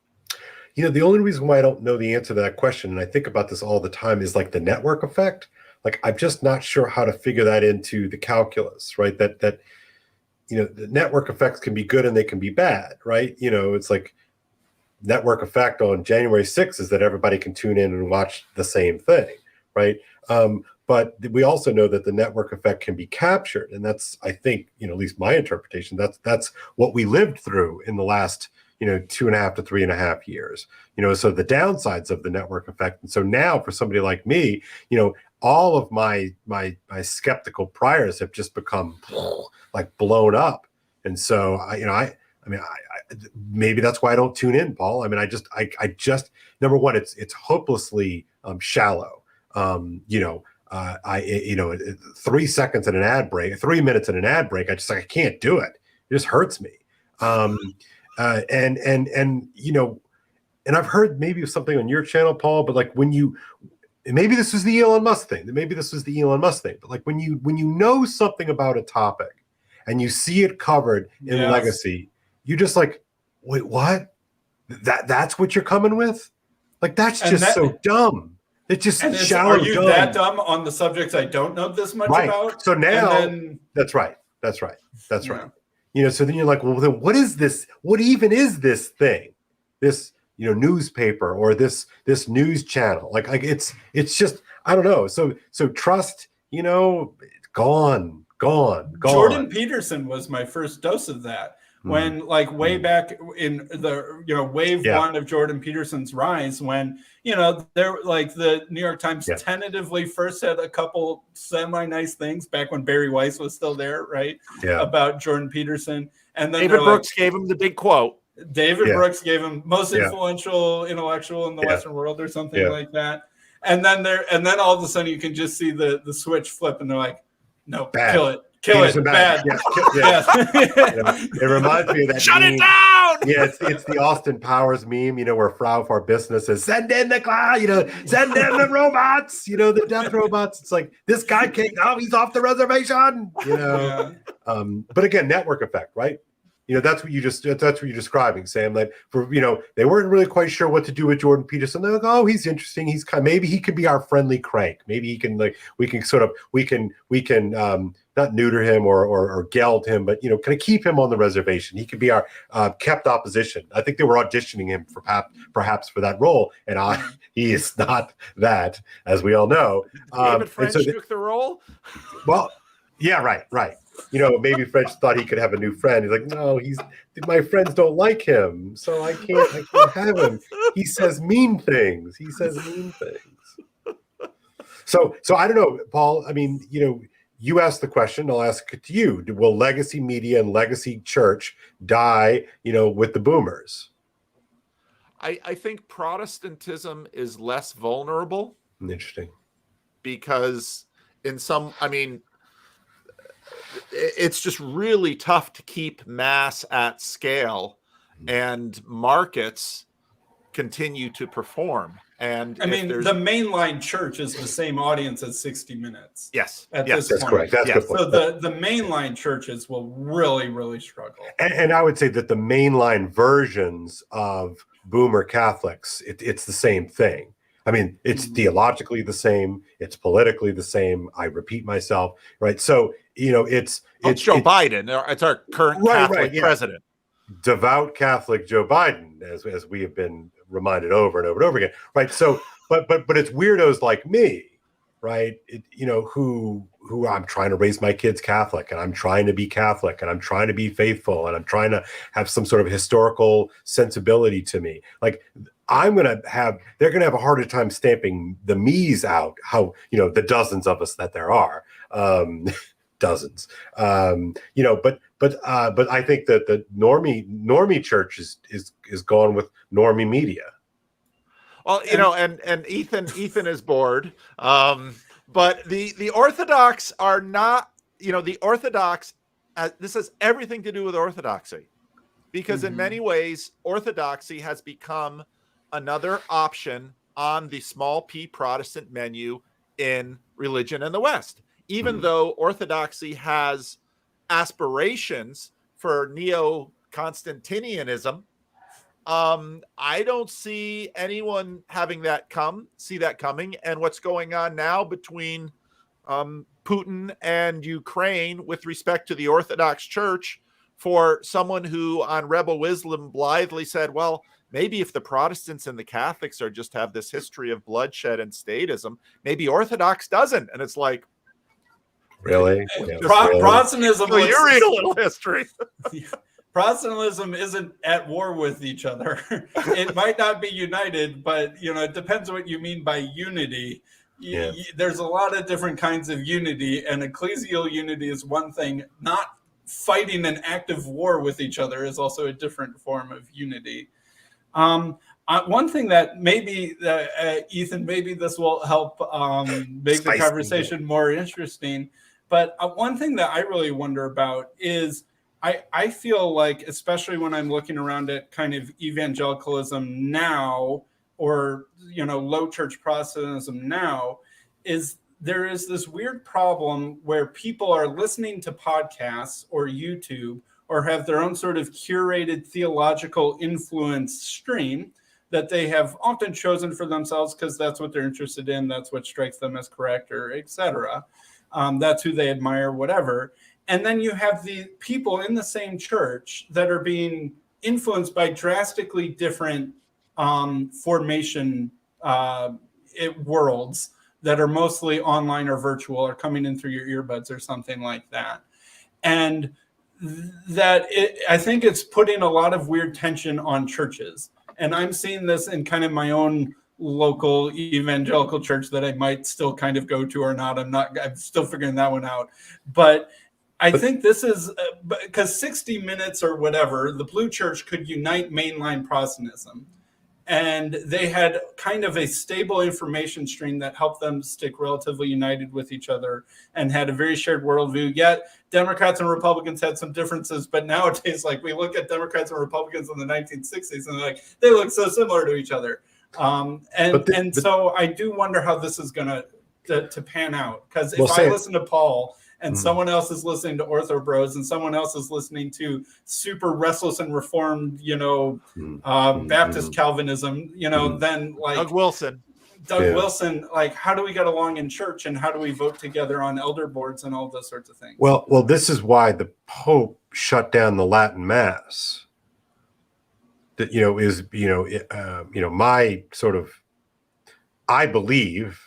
S1: The only reason why I don't know the answer to that question, and I think about this all the time, is like the network effect. Like, I'm just not sure how to figure that into the calculus, right? That the network effects can be good and they can be bad, right? It's like network effect on January 6th is that everybody can tune in and watch the same thing, right? But we also know that the network effect can be captured, and that's, I think, at least my interpretation, that's what we lived through in the last 2.5 to 3.5 years, so the downsides of the network effect. And so now for somebody like me, all of my skeptical priors have just become like blown up. And so I maybe that's why I don't tune in, Paul. I mean, I just number one, it's hopelessly shallow. 3 seconds in an ad break, 3 minutes in an ad break, I can't do it. It just hurts me. And I've heard maybe something on your channel, Paul, but like maybe this was the Elon Musk thing, but like when you know something about a topic and you see it covered in legacy, you just like, wait, what? That's what you're coming with? Like, that's just so dumb. It's just shallow.
S3: Are you dumb. That dumb on the subjects I don't know this much about?
S1: So now, that's right. So then you're like, well, then what is this? What even is this thing? This, newspaper or this news channel? Like it's just, I don't know. So trust, gone.
S3: Jordan Peterson was my first dose of that. When way back in the wave one of Jordan Peterson's rise, when there the New York Times tentatively first said a couple semi-nice things back when Barry Weiss was still there, right? About Jordan Peterson, and then
S2: David Brooks gave him the big quote.
S3: David Brooks gave him most influential intellectual in the Western world or something like that. And then all of a sudden you can just see the switch flip, and they're like, no, kill it. Kill it, bad.
S1: It reminds me of that.
S2: Shut it down.
S1: Yeah, it's the Austin Powers meme, where Frau for Business says, "Send in the cloud, send in the robots, the death robots." It's like, this guy can't. Oh, he's off the reservation, But again, network effect, right? that's what you're describing, Sam. Like they weren't really quite sure what to do with Jordan Peterson. They're like, oh, he's interesting. He's maybe he could be our friendly crank. Maybe he can we can not neuter him or geld him, but kind of keep him on the reservation. He could be our kept opposition. I think they were auditioning him for perhaps for that role, and he is not that, as we all know.
S2: David French took the role.
S1: Well, yeah, right. Maybe French thought he could have a new friend. He's like, no, my friends don't like him, so I can't have him. He says mean things. So I don't know, Paul. I mean, you asked the question. I'll ask it to you. Will legacy media and legacy church die, with the boomers?
S2: I think Protestantism is less vulnerable.
S1: Interesting.
S2: Because it's just really tough to keep mass at scale, and markets continue to perform. And
S3: the mainline church is the same audience as 60 Minutes.
S2: Yes.
S1: That's correct. That's good point.
S3: So the mainline churches will really, really struggle.
S1: And I would say that the mainline versions of boomer Catholics, it's the same thing. I mean, it's theologically the same. It's politically the same. I repeat myself, right? So, it's
S2: Joe Biden. It's our current Catholic president.
S1: Devout Catholic Joe Biden, as we have been reminded over and over and over again, right? So, but it's weirdos like me, right? Who I'm trying to raise my kids Catholic, and I'm trying to be Catholic, and I'm trying to be faithful, and I'm trying to have some sort of historical sensibility to me. Like, they're going to have a harder time stamping the me's out, how, the dozens of us that there are, dozens, but I think that the normie church is gone with normie media.
S2: Well, and Ethan is bored. But the Orthodox are not, the Orthodox, this has everything to do with orthodoxy, because in many ways, orthodoxy has become another option on the small p Protestant menu in religion in the West. Even though orthodoxy has aspirations for neo-Constantinianism, I don't see anyone having see that coming. And what's going on now between Putin and Ukraine with respect to the Orthodox Church, for someone who on Rebel Wisdom blithely said, well, maybe if the Protestants and the Catholics just have this history of bloodshed and statism, maybe Orthodox doesn't. And it's like,
S1: really?
S3: Protestantism.
S2: Well, you read a little history.
S3: Protestantism isn't at war with each other. It might not be united, but it depends what you mean by unity. There's a lot of different kinds of unity, and ecclesial unity is one thing. Not fighting an active war with each other is also a different form of unity. One thing that maybe, Ethan, maybe this will help make the conversation more interesting. But one thing that I really wonder about is I feel like, especially when I'm looking around at kind of evangelicalism now, or, low church Protestantism now, is there is this weird problem where people are listening to podcasts or YouTube or have their own sort of curated theological influence stream that they have often chosen for themselves because that's what they're interested in. That's what strikes them as correct, or et cetera. That's who they admire, whatever. And then you have the people in the same church that are being influenced by drastically different formation worlds that are mostly online or virtual, or coming in through your earbuds or something like that. And I think it's putting a lot of weird tension on churches. And I'm seeing this in kind of my own local evangelical church that I might still kind of go to or not. I'm still figuring that one out. But I think this is because 60 Minutes or whatever, the Blue Church could unite mainline Protestantism. And they had kind of a stable information stream that helped them stick relatively united with each other and had a very shared worldview. Yet Democrats and Republicans had some differences, but nowadays, like, we look at Democrats and Republicans in the 1960s and they look so similar to each other. So I do wonder how this is going to pan out. Because if I listen to Paul and someone else is listening to Ortho Bros, and someone else is listening to super restless and reformed, Baptist Calvinism, then like
S2: Doug Wilson.
S3: Wilson, like, how do we get along in church, and how do we vote together on elder boards and all those sorts of things?
S1: Well, this is why the Pope shut down the Latin Mass. That is my sort of, I believe,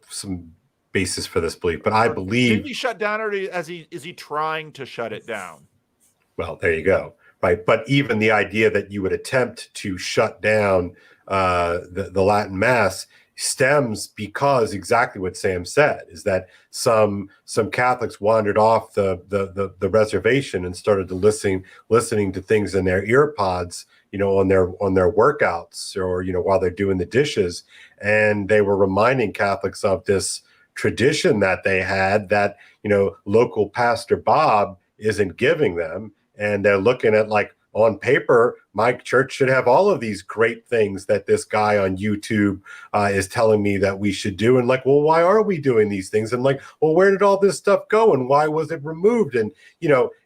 S1: some basis for this belief, but I believe.
S2: Did he shut down, or is he trying to shut it down?
S1: Well, there you go. Right, but even the idea that you would attempt to shut down the Latin Mass stems because exactly what Sam said, is that some Catholics wandered off the reservation and started to listening to things in their ear pods, on their workouts, or while they're doing the dishes, and they were reminding Catholics of this tradition that they had that local Pastor Bob isn't giving them, and they're looking at, like, on paper, my church should have all of these great things that this guy on YouTube is telling me that we should do. And like, well, why are we doing these things? And like, well, where did all this stuff go? And why was it removed? And,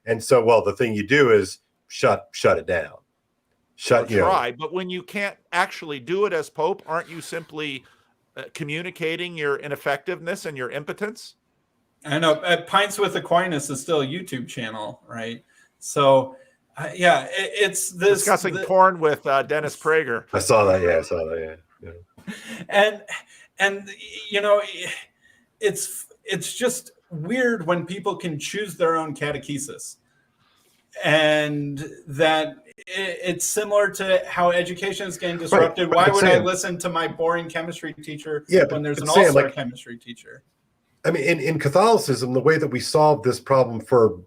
S1: and so, well, the thing you do is shut it down.
S2: But when you can't actually do it as Pope, aren't you simply communicating your ineffectiveness and your impotence?
S3: I know. Pints with Aquinas is still a YouTube channel, right? So, it's this
S2: discussing porn with Dennis Prager.
S1: I saw that. Yeah.
S3: And it's just weird when people can choose their own catechesis, and that it's similar to how education is getting disrupted. Right. Why would I listen to my boring chemistry teacher when there's an all-star chemistry teacher?
S1: I mean, in Catholicism, the way that we solved this problem for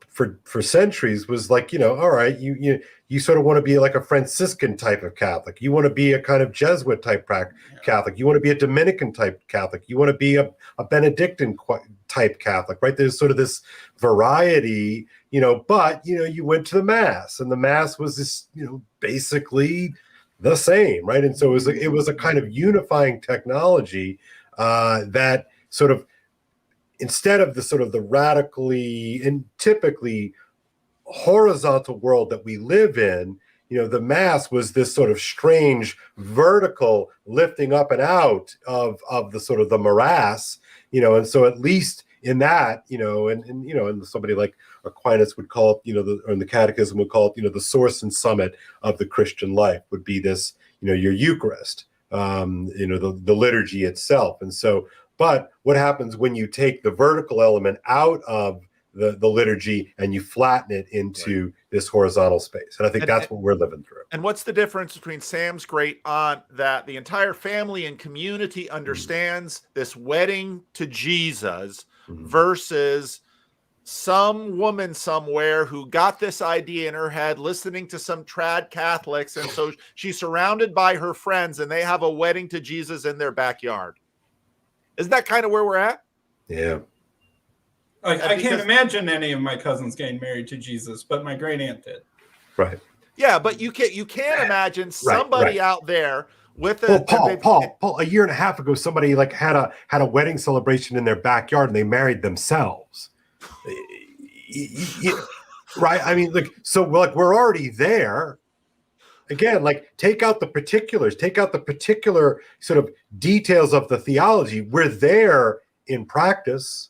S1: centuries was like, all right, you sort of want to be like a Franciscan type of Catholic. You want to be a kind of Jesuit type Catholic. You want to be a Dominican type Catholic. You want to be a Benedictine type Catholic, right? There's sort of this variety, but, you went to the Mass, and the Mass was this, basically the same, right? And so it was a kind of unifying technology that sort of, instead of the sort of the radically and typically horizontal world that we live in, the Mass was this sort of strange vertical lifting up and out of the sort of the morass, and so at least in that, and somebody like Aquinas would call it, or in the Catechism would call it, the source and summit of the Christian life would be this, your Eucharist, the liturgy itself. And so, but what happens when you take the vertical element out of the liturgy and you flatten it into this horizontal space? And I think that's what we're living through.
S2: And what's the difference between Sam's great aunt, that the entire family and community understands this wedding to Jesus, versus some woman somewhere who got this idea in her head listening to some trad Catholics, and so she's surrounded by her friends and they have a wedding to Jesus in their backyard? Isn't that kind of where we're at?
S1: Yeah.
S3: I can't imagine any of my cousins getting married to Jesus, but my great aunt did.
S1: Right.
S2: Yeah, but you can't imagine somebody out there with a
S1: Paul, a year and a half ago, somebody like had a wedding celebration in their backyard and they married themselves. Right? I mean, so we're already there. Again, take out the particulars, take out the particular sort of details of the theology. We're there in practice.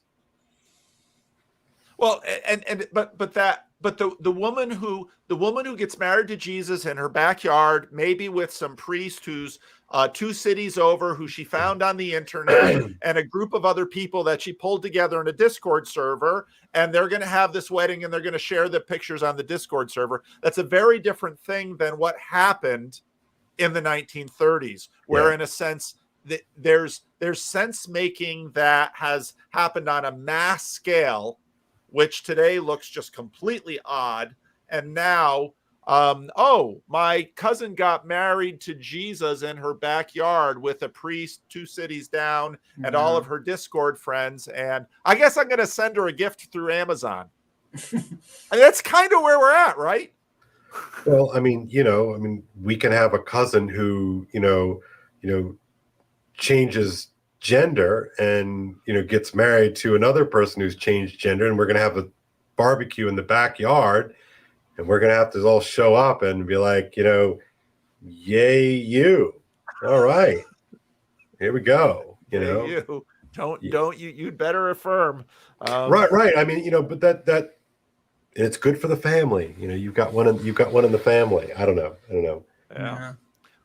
S2: Well, but the woman who gets married to Jesus in her backyard, maybe with some priest who's 2 cities over, who she found on the internet, and a group of other people that she pulled together in a Discord server, and they're going to have this wedding and they're going to share the pictures on the Discord server. That's a very different thing than what happened in the 1930s, where in a sense that there's sense making that has happened on a mass scale, which today looks just completely odd. And now, my cousin got married to Jesus in her backyard with a priest 2 cities down and all of her Discord friends. And I guess I'm going to send her a gift through Amazon. And that's kind of where we're at, right?
S1: Well, I mean, we can have a cousin who, changes gender and, gets married to another person who's changed gender, and we're going to have a barbecue in the backyard, and we're going to have to all show up and be like, yay, you. All right, here we go.
S2: You you'd better affirm.
S1: Right. I mean, but that it's good for the family. You've got one in the family. I don't know.
S2: Yeah.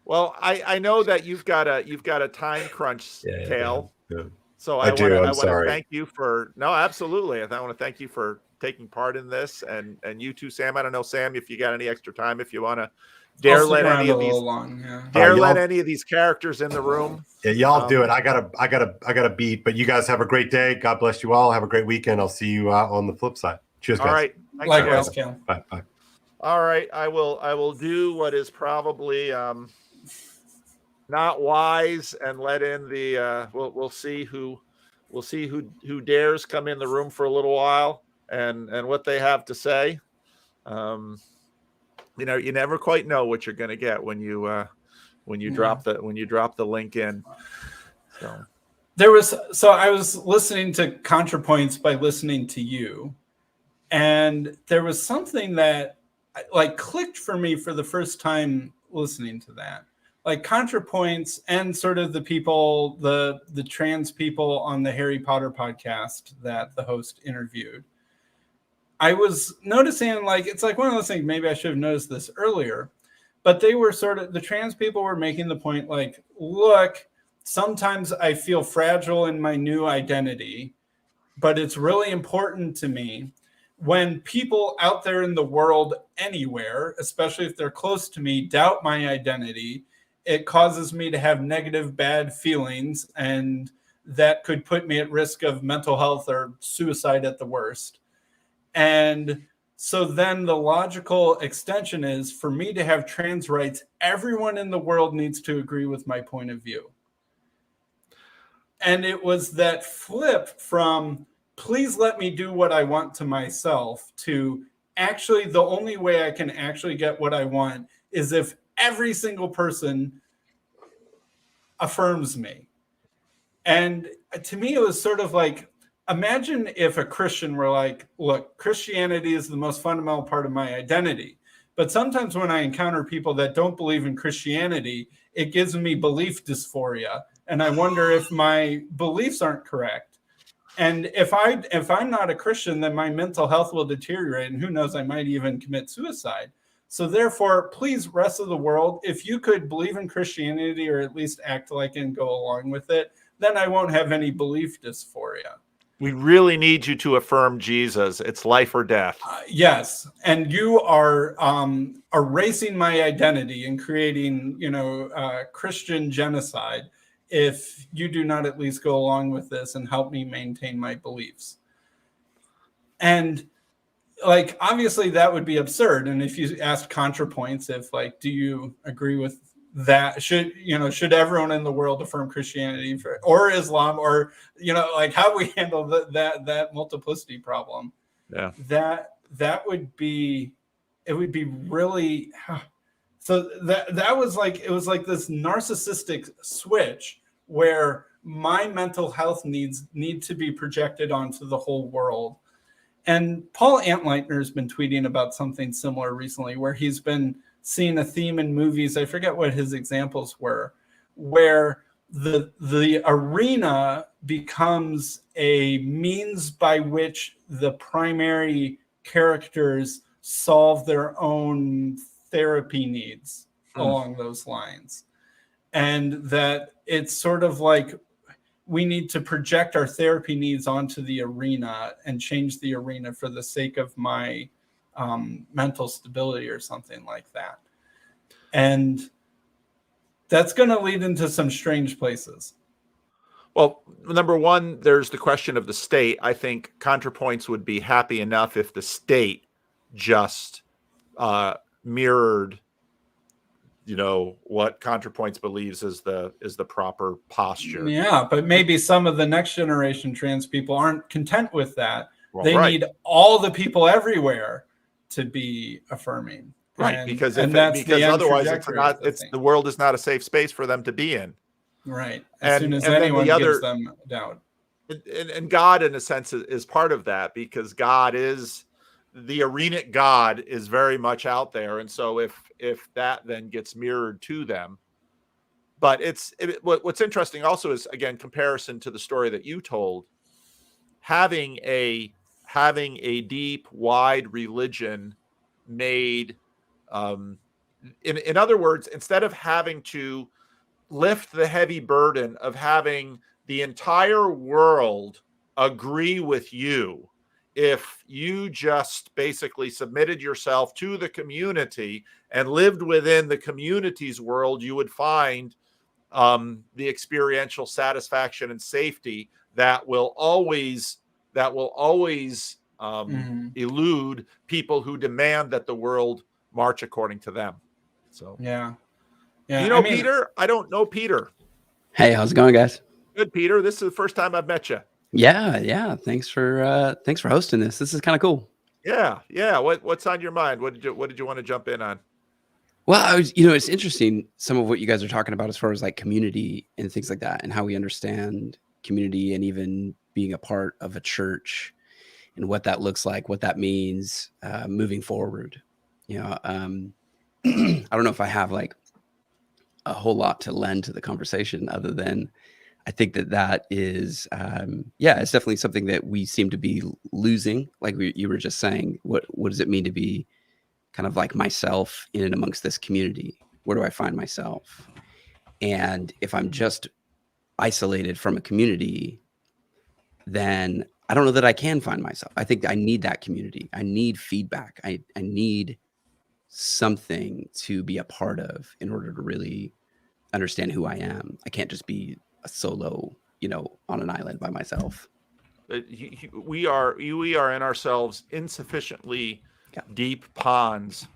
S2: Well, I know that you've got a time crunch, Kale.
S1: Yeah.
S2: So I want to thank you for absolutely. I want to thank you for taking part in this, and you too, Sam. I don't know, Sam, if you got any extra time, if you want to let any of these characters in the room.
S1: Yeah, y'all do it. I gotta beat, but you guys have a great day. God bless you all. Have a great weekend. I'll see you on the flip side. Cheers, guys.
S2: All right.
S3: Likewise, Kale.
S1: Bye.
S2: All right. I will do what is probably not wise and let in the we'll see who dares come in the room for a little while and what they have to say. You never quite know what you're going to get when you drop the link in.
S3: So I was listening to ContraPoints by listening to you, and there was something that clicked for me for the first time listening to that. Like ContraPoints and sort of the people, the trans people on the Harry Potter podcast that the host interviewed. I was noticing it's like one of those things, maybe I should have noticed this earlier, but they were the trans people were making the point look, sometimes I feel fragile in my new identity, but it's really important to me when people out there in the world anywhere, especially if they're close to me, doubt my identity. It causes me to have negative, bad feelings, and that could put me at risk of mental health or suicide at the worst. And so then the logical extension is for me to have trans rights, everyone in the world needs to agree with my point of view. And it was that flip from please let me do what I want to myself to actually the only way I can actually get what I want is if every single person affirms me. And to me, it was sort of like, imagine if a Christian were like, look, Christianity is the most fundamental part of my identity. But sometimes when I encounter people that don't believe in Christianity, it gives me belief dysphoria. And I wonder if my beliefs aren't correct. And if I'm not a Christian, then my mental health will deteriorate. And who knows, I might even commit suicide. So therefore, please, rest of the world, if you could believe in Christianity or at least act like it and go along with it, then I won't have any belief dysphoria.
S2: We really need you to affirm Jesus. It's life or death.
S3: Yes. And you are erasing my identity and creating, Christian genocide if you do not at least go along with this and help me maintain my beliefs. And obviously that would be absurd. And if you ask ContraPoints, if do you agree with that? Should everyone in the world affirm Christianity or Islam or, how do we handle that multiplicity problem?
S2: Yeah.
S3: That would be, it would be really, so that was it was like this narcissistic switch where my mental health needs need to be projected onto the whole world. And Paul Antleitner has been tweeting about something similar recently where he's been seeing a theme in movies. I forget what his examples were, where the arena becomes a means by which the primary characters solve their own therapy needs along those lines. And that it's sort of like we need to project our therapy needs onto the arena and change the arena for the sake of my mental stability or something like that. And that's going to lead into some strange places.
S2: Well, number one, there's the question of the state. I think ContraPoints would be happy enough if the state just mirrored, what ContraPoints believes is the proper posture.
S3: Yeah, but maybe some of the next generation trans people aren't content with that.
S2: Well,
S3: they need all the people everywhere to be affirming.
S2: Right, because otherwise the world is not a safe space for them to be in.
S3: Right. As soon as
S2: and then
S3: anyone
S2: the
S3: gives
S2: other,
S3: them doubt.
S2: and God, in a sense, is part of that, because God is the arenic God is very much out there, and so if that then gets mirrored to them, but what's interesting also is, again, comparison to the story that you told, having a deep, wide religion made, in other words, instead of having to lift the heavy burden of having the entire world agree with you, if you just basically submitted yourself to the community and lived within the community's world, you would find the experiential satisfaction and safety that will always elude people who demand that the world march according to them. So
S3: Yeah.
S2: do you know Peter? I don't know Peter.
S4: Hey, how's it going, guys?
S2: Good, Peter. This is the first time I've met you.
S4: Yeah. Thanks for hosting this. This is kind of cool.
S2: Yeah. What's on your mind? What did you want to jump in on?
S4: Well, it's interesting, some of what you guys are talking about as far as like community and things like that, and how we understand community, and even being a part of a church, and what that looks like, what that means moving forward. I don't know if I have like a whole lot to lend to the conversation, other than I think that is, it's definitely something that we seem to be losing. Like you were just saying, what does it mean to be kind of like myself in and amongst this community? Where do I find myself? And if I'm just isolated from a community, then I don't know that I can find myself. I think I need that community. I need feedback. I need something to be a part of in order to really understand who I am. I can't just be a solo, on an island by myself.
S2: We are in ourselves insufficiently deep ponds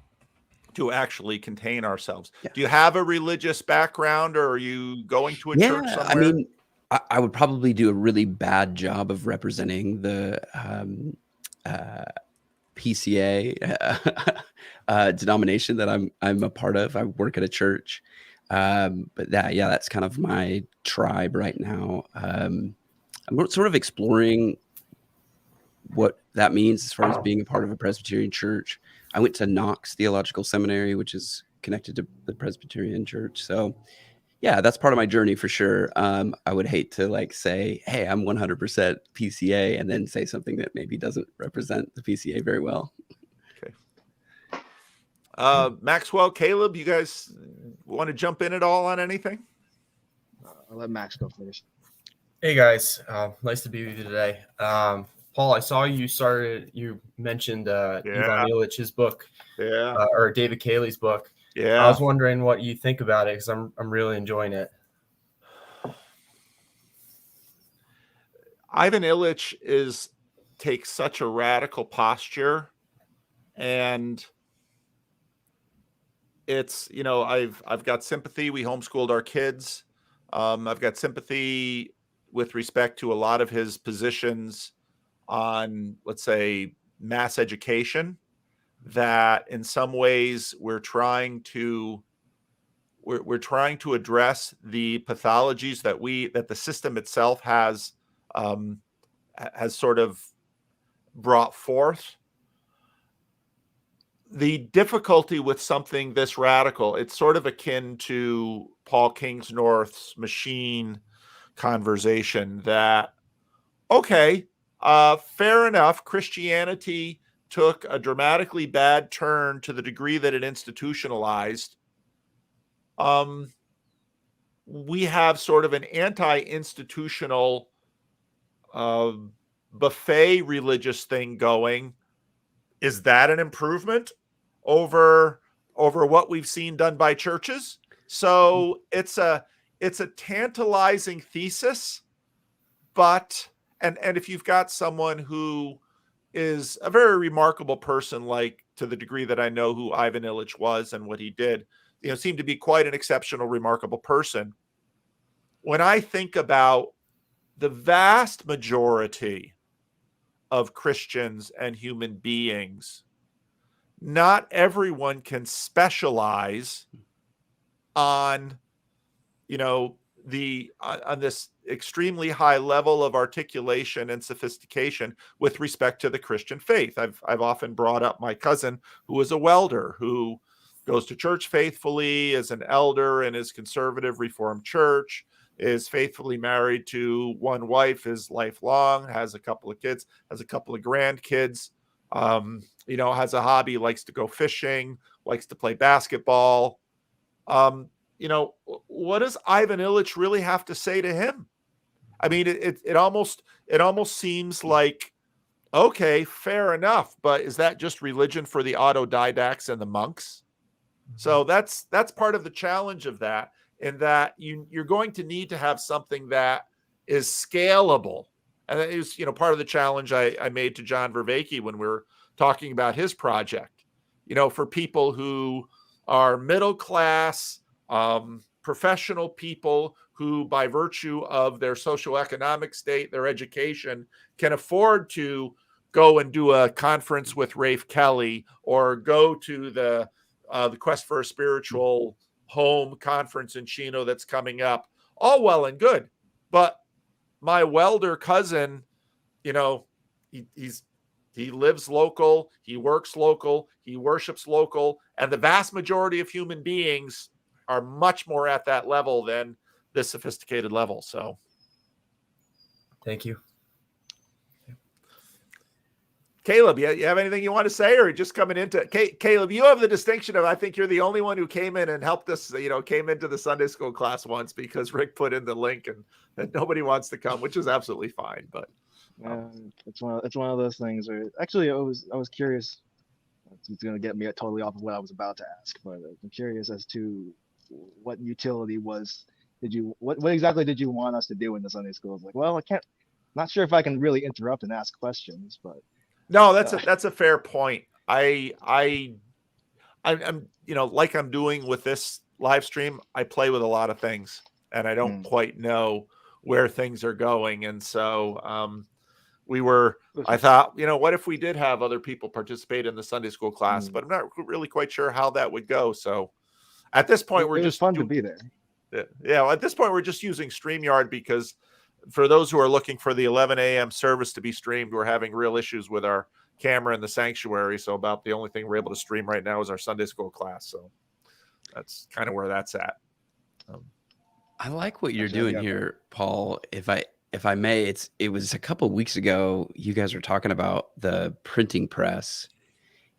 S2: to actually contain ourselves. Yeah. Do you have a religious background, or are you going to a church somewhere?
S4: I mean, I would probably do a really bad job of representing the PCA denomination that I'm a part of. I work at a church, but that's kind of my tribe right now. I'm sort of exploring what that means as far as being a part of a Presbyterian church. I went to Knox Theological Seminary, which is connected to the Presbyterian church. So yeah, that's part of my journey for sure. I would hate to like say, hey, I'm 100% PCA, and then say something that maybe doesn't represent the PCA very well.
S2: Okay. Maxwell, Caleb, you guys want to jump in at all on anything?
S5: I'll let Max go first.
S6: Hey guys, nice to be with you today. Paul, I saw you mentioned Ivan Illich's book, or David Kale's book.
S2: Yeah,
S6: I was wondering what you think about it, because I'm really enjoying it.
S2: Ivan Illich takes such a radical posture, and it's, I've got sympathy. We homeschooled our kids. I've got sympathy with respect to a lot of his positions on, let's say, mass education, that in some ways we're trying to address the pathologies that the system itself has sort of brought forth. The difficulty with something this radical, it's sort of akin to Paul Kingsnorth's machine conversation that, okay, fair enough, Christianity took a dramatically bad turn to the degree that it institutionalized. We have sort of an anti-institutional buffet religious thing going. Is that an improvement over what we've seen done by churches? So it's a tantalizing thesis, but and if you've got someone who is a very remarkable person, like to the degree that I know who Ivan Illich was and what he did, seemed to be quite an exceptional, remarkable person. When I think about the vast majority of Christians and human beings, not everyone can specialize on, on this extremely high level of articulation and sophistication with respect to the Christian faith. I've often brought up my cousin who is a welder, who goes to church faithfully, is an elder in his conservative Reformed church, is faithfully married to one wife, is lifelong, has a couple of kids, has a couple of grandkids, has a hobby, likes to go fishing, likes to play basketball. What does Ivan Illich really have to say to him? I mean, it almost seems like, okay, fair enough, but is that just religion for the autodidacts and the monks? So that's part of the challenge of that, in that you're going to need to have something that is scalable. And that is, part of the challenge I made to John Vervaeke when we were talking about his project, for people who are middle class, professional people who, by virtue of their socioeconomic state, their education, can afford to go and do a conference with Rafe Kelly, or go to the Quest for a Spiritual Home conference in Chino that's coming up. All well and good, but my welder cousin, he lives local, he works local, he worships local, and the vast majority of human beings are much more at that level than this sophisticated level. So
S6: thank you.
S2: Caleb, you have anything you want to say, or just coming into Caleb? You have the distinction of, I think you're the only one who came in and helped us, came into the Sunday school class once because Rick put in the link and nobody wants to come, which is absolutely fine. But
S5: it's one of those things where, actually, I was curious. It's going to get me totally off of what I was about to ask, but I'm curious as to what utility was. What exactly did you want us to do in the Sunday school? It's like, well, not sure if I can really interrupt and ask questions, but.
S2: No, that's a fair point. I'm like I'm doing with this live stream, I play with a lot of things and I don't quite know where things are going. And so I thought, what if we did have other people participate in the Sunday school class, but I'm not really quite sure how that would go. So at this point,
S5: it was fun to be there.
S2: Yeah. At this point, we're just using StreamYard because for those who are looking for the 11 a.m. service to be streamed, we're having real issues with our camera in the sanctuary. So about the only thing we're able to stream right now is our Sunday school class. So that's kind of where that's at.
S4: I like what you're doing here, Paul. If I may, it was a couple of weeks ago, you guys were talking about the printing press,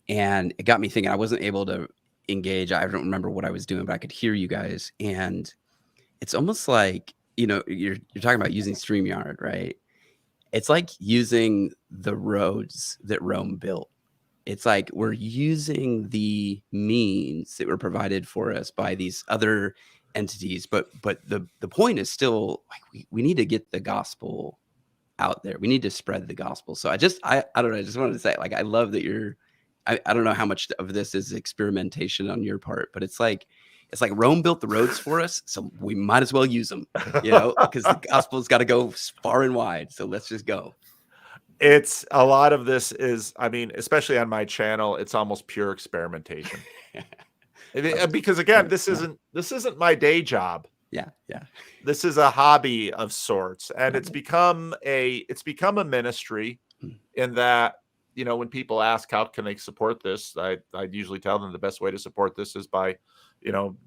S4: and it got me thinking. I wasn't able to engage. I don't remember what I was doing, but I could hear you guys. And it's almost like, you're talking about using StreamYard, right? It's like using the roads that Rome built. It's like we're using the means that were provided for us by these other entities, but the point is still, like, we need to get the gospel out there. We need to spread the gospel. So I don't know. I just wanted to say, like, I love that I don't know how much of this is experimentation on your part, but it's like Rome built the roads for us, so we might as well use them, because the gospel's got to go far and wide. So let's just go.
S2: It's a lot of this is, especially on my channel, it's almost pure experimentation. Because again, this isn't my day job.
S4: Yeah.
S2: This is a hobby of sorts, and it's become a ministry in that, when people ask how can they support this, I usually tell them the best way to support this is by,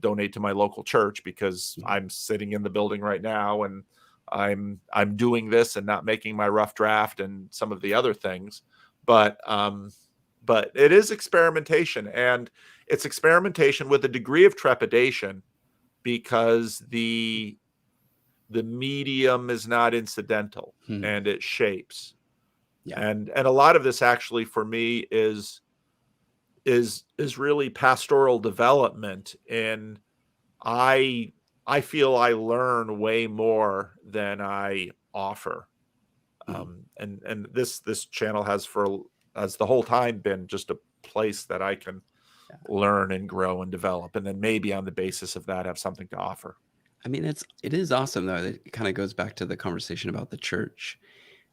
S2: donate to my local church, because I'm sitting in the building right now and I'm doing this and not making my rough draft and some of the other things. But it is experimentation, and it's experimentation with a degree of trepidation, because the medium is not incidental and it shapes. Yeah. And a lot of this actually for me is really pastoral development. And I feel I learn way more than I offer. And this channel has the whole time been just a place that I can learn and grow and develop. And then maybe on the basis of that, have something to offer.
S4: It is awesome though. It kind of goes back to the conversation about the church,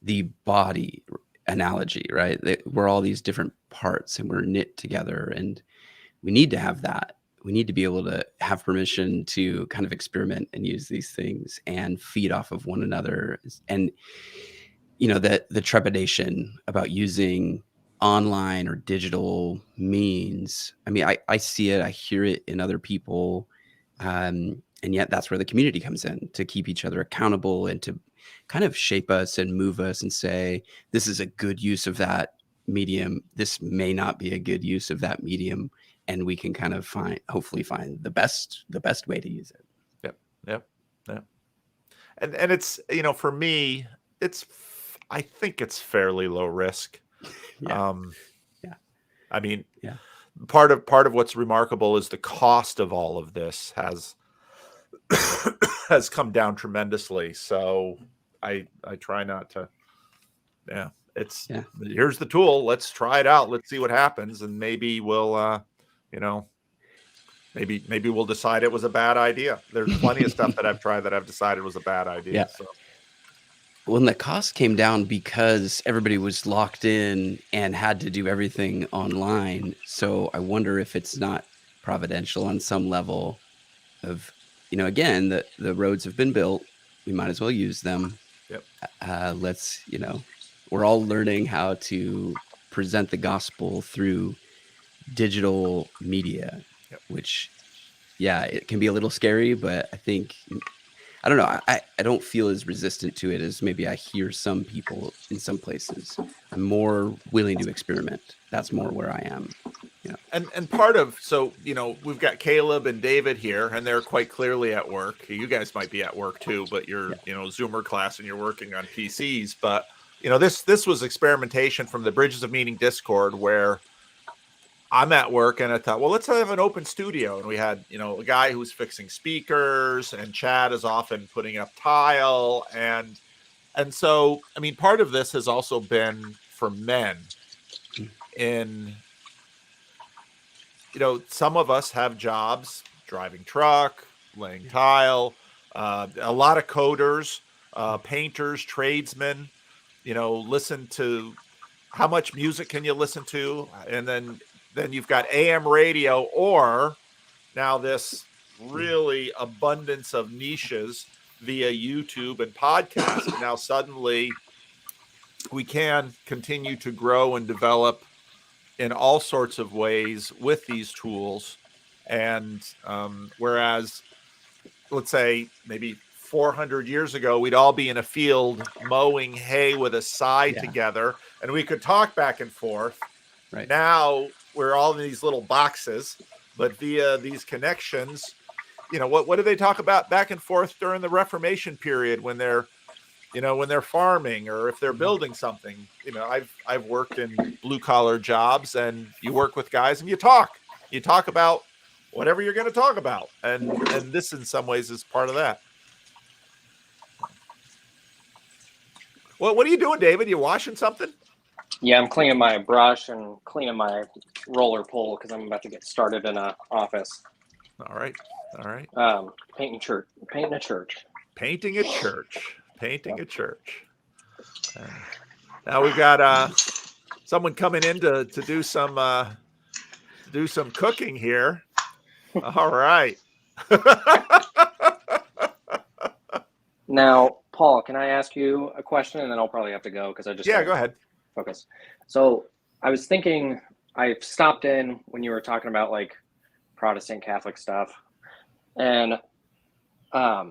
S4: the body analogy, right? We're all these different parts and we're knit together, and we need to have that. we need to be able to have permission to kind of experiment and use these things and feed off of one another. And, you know, the trepidation about using online or digital means. I mean, I see it, I hear it in other people. And yet that's where the community comes in to keep each other accountable and to kind of shape us and move us and say, this is a good use of that medium. This may not be a good use of that medium. And we can kind of hopefully find the best way to use it.
S2: Yep. And it's, you know, for me, I think it's fairly low risk.
S4: Yeah.
S2: I mean,
S4: yeah.
S2: Part of what's remarkable is the cost of all of this has come down tremendously. So I try not to. Here's the tool. Let's try it out. Let's see what happens, and maybe we'll, maybe we'll decide it was a bad idea. There's plenty of stuff that I've tried that I've decided was a bad idea.
S4: Yeah.
S2: So.
S4: When the cost came down because everybody was locked in and had to do everything online. So I wonder if it's not providential on some level of, you know, again, the roads have been built. We might as well use them.
S2: Yep.
S4: Let's, you know, we're all learning how to present the gospel through digital media, which, it can be a little scary, but I think, I don't know. I don't feel as resistant to it as maybe I hear some people in some places. I'm more willing to experiment. That's more where I am. Yeah.
S2: And part of, so, you know, we've got Caleb and David here, and they're quite clearly at work. You guys might be at work too, but you're, you know, Zoomer class and you're working on PCs. But, you know, this was experimentation from the Bridges of Meaning Discord, where I'm at work and I thought, well, let's have an open studio. And we had, you know, a guy who's fixing speakers, and Chad is often putting up tile. And so, I mean, part of this has also been for men in, you know, some of us have jobs, driving truck, laying tile, a lot of coders, painters, tradesmen, you know, listen to how much music can you listen to? And then you've got AM radio, or now this really abundance of niches via YouTube and podcasts. And now suddenly we can continue to grow and develop in all sorts of ways with these tools. And whereas, let's say maybe 400 years ago, we'd all be in a field mowing hay with a scythe together, and we could talk back and forth.
S4: Right.
S2: Now we're all in these little boxes, but via these connections, you know, what do they talk about back and forth during the Reformation period when they're, you know, when they're farming or if they're building something? You know, I've worked in blue collar jobs, and you work with guys and you talk about whatever you're going to talk about. And this in some ways is part of that. Well, what are you doing, David? You washing something?
S7: Yeah, I'm cleaning my brush and cleaning my roller pole because I'm about to get started in an office.
S2: All right.
S7: Painting a church. Painting a church.
S2: Now we've got someone coming in to do some cooking here. All right.
S7: Now, Paul, can I ask you a question, and then I'll probably have to go because I just
S2: go ahead.
S7: Focus. So I was thinking, I stopped in when you were talking about like Protestant Catholic stuff, and I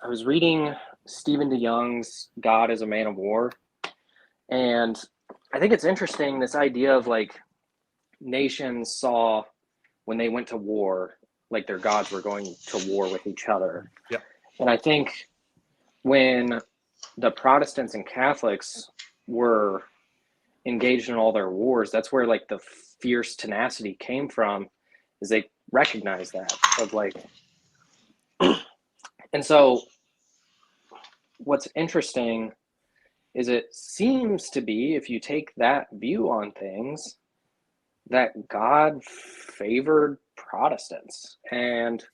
S7: was reading Stephen DeYoung's God is a Man of War, and I think it's interesting, this idea of like nations saw when they went to war, like their gods were going to war with each other.
S2: Yeah.
S7: And I think when the Protestants and Catholics were engaged in all their wars, that's where like the fierce tenacity came from, is they recognized that of like, and so what's interesting is it seems to be, if you take that view on things, that God favored Protestants. And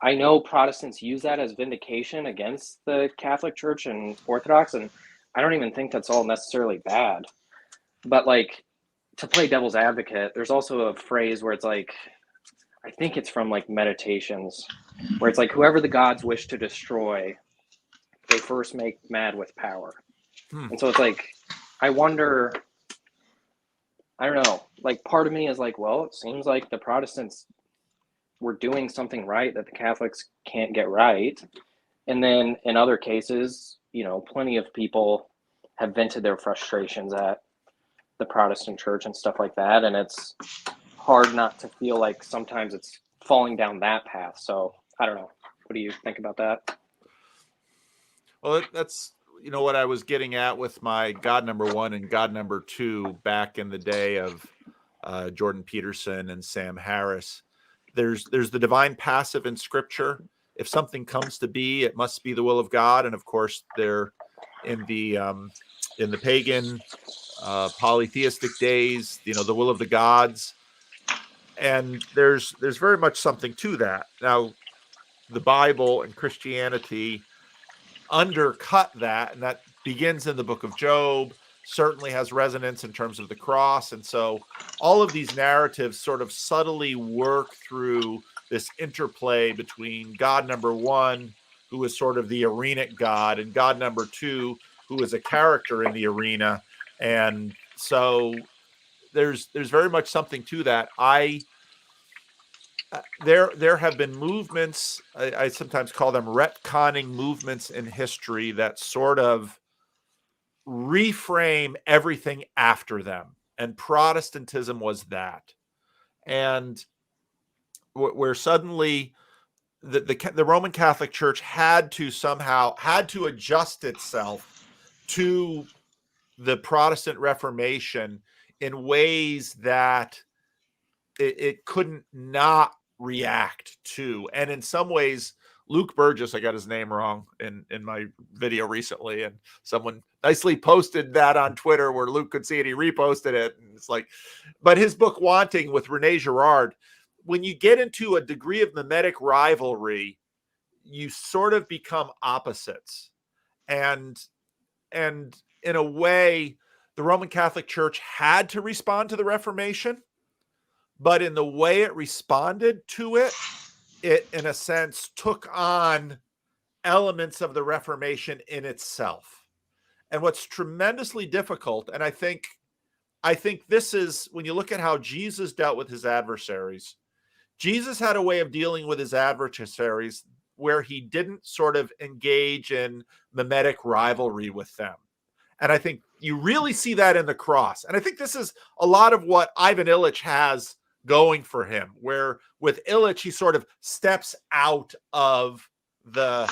S7: I know Protestants use that as vindication against the Catholic Church and Orthodox, and I don't even think that's all necessarily bad. But like, to play devil's advocate, there's also a phrase where it's like, I think it's from like Meditations, where it's like whoever the gods wish to destroy, they first make mad with power. And so it's like, I wonder, I don't know, like part of me is like, well, it seems like the Protestants were doing something right that the Catholics can't get right. And then in other cases, you know, plenty of people have vented their frustrations at the Protestant church and stuff like that. And it's hard not to feel like sometimes it's falling down that path. So I don't know. What do you think about that?
S2: Well, that's, you know, what I was getting at with my God number 1 and God number 2 back in the day of Jordan Peterson and Sam Harris. There's the divine passive in Scripture. If something comes to be, it must be the will of God. And of course, they're in the pagan polytheistic days, you know, the will of the gods. And there's very much something to that. Now, the Bible and Christianity undercut that, and that begins in the book of Job, certainly has resonance in terms of the cross. And so all of these narratives sort of subtly work through this interplay between God number 1, who is sort of the arenaic God, and God number 2, who is a character in the arena. And so there's very much something to that. There have been movements, I sometimes call them retconning movements in history, that sort of reframe everything after them. And Protestantism was that. And where suddenly the Roman Catholic Church had to adjust itself to the Protestant Reformation in ways that it couldn't not react to. And in some ways, Luke Burgess, I got his name wrong in my video recently, and someone nicely posted that on Twitter where Luke could see it. He reposted it. And it's like, but his book Wanting with Rene Girard, when you get into a degree of mimetic rivalry, you sort of become opposites. And in a way, the Roman Catholic Church had to respond to the Reformation, but in the way it responded to it, it, in a sense, took on elements of the Reformation in itself. And what's tremendously difficult, and I think this is, when you look at how Jesus dealt with his adversaries, Jesus had a way of dealing with his adversaries where he didn't sort of engage in mimetic rivalry with them. And I think you really see that in the cross. And I think this is a lot of what Ivan Illich has going for him, where with Illich, he sort of steps out of the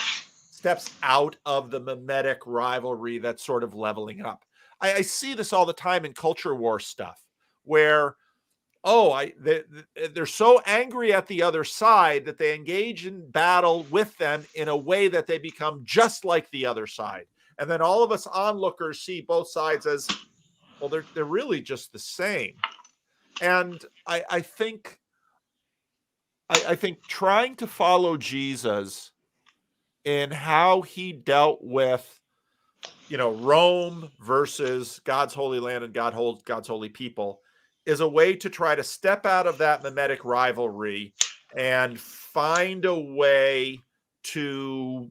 S2: mimetic rivalry that's sort of leveling up. I see this all the time in culture war stuff where, they're so angry at the other side that they engage in battle with them in a way that they become just like the other side. And then all of us onlookers see both sides as, well, they're really just the same. And I think trying to follow Jesus in how he dealt with, Rome versus God's holy land and God's holy people is a way to try to step out of that mimetic rivalry and find a way to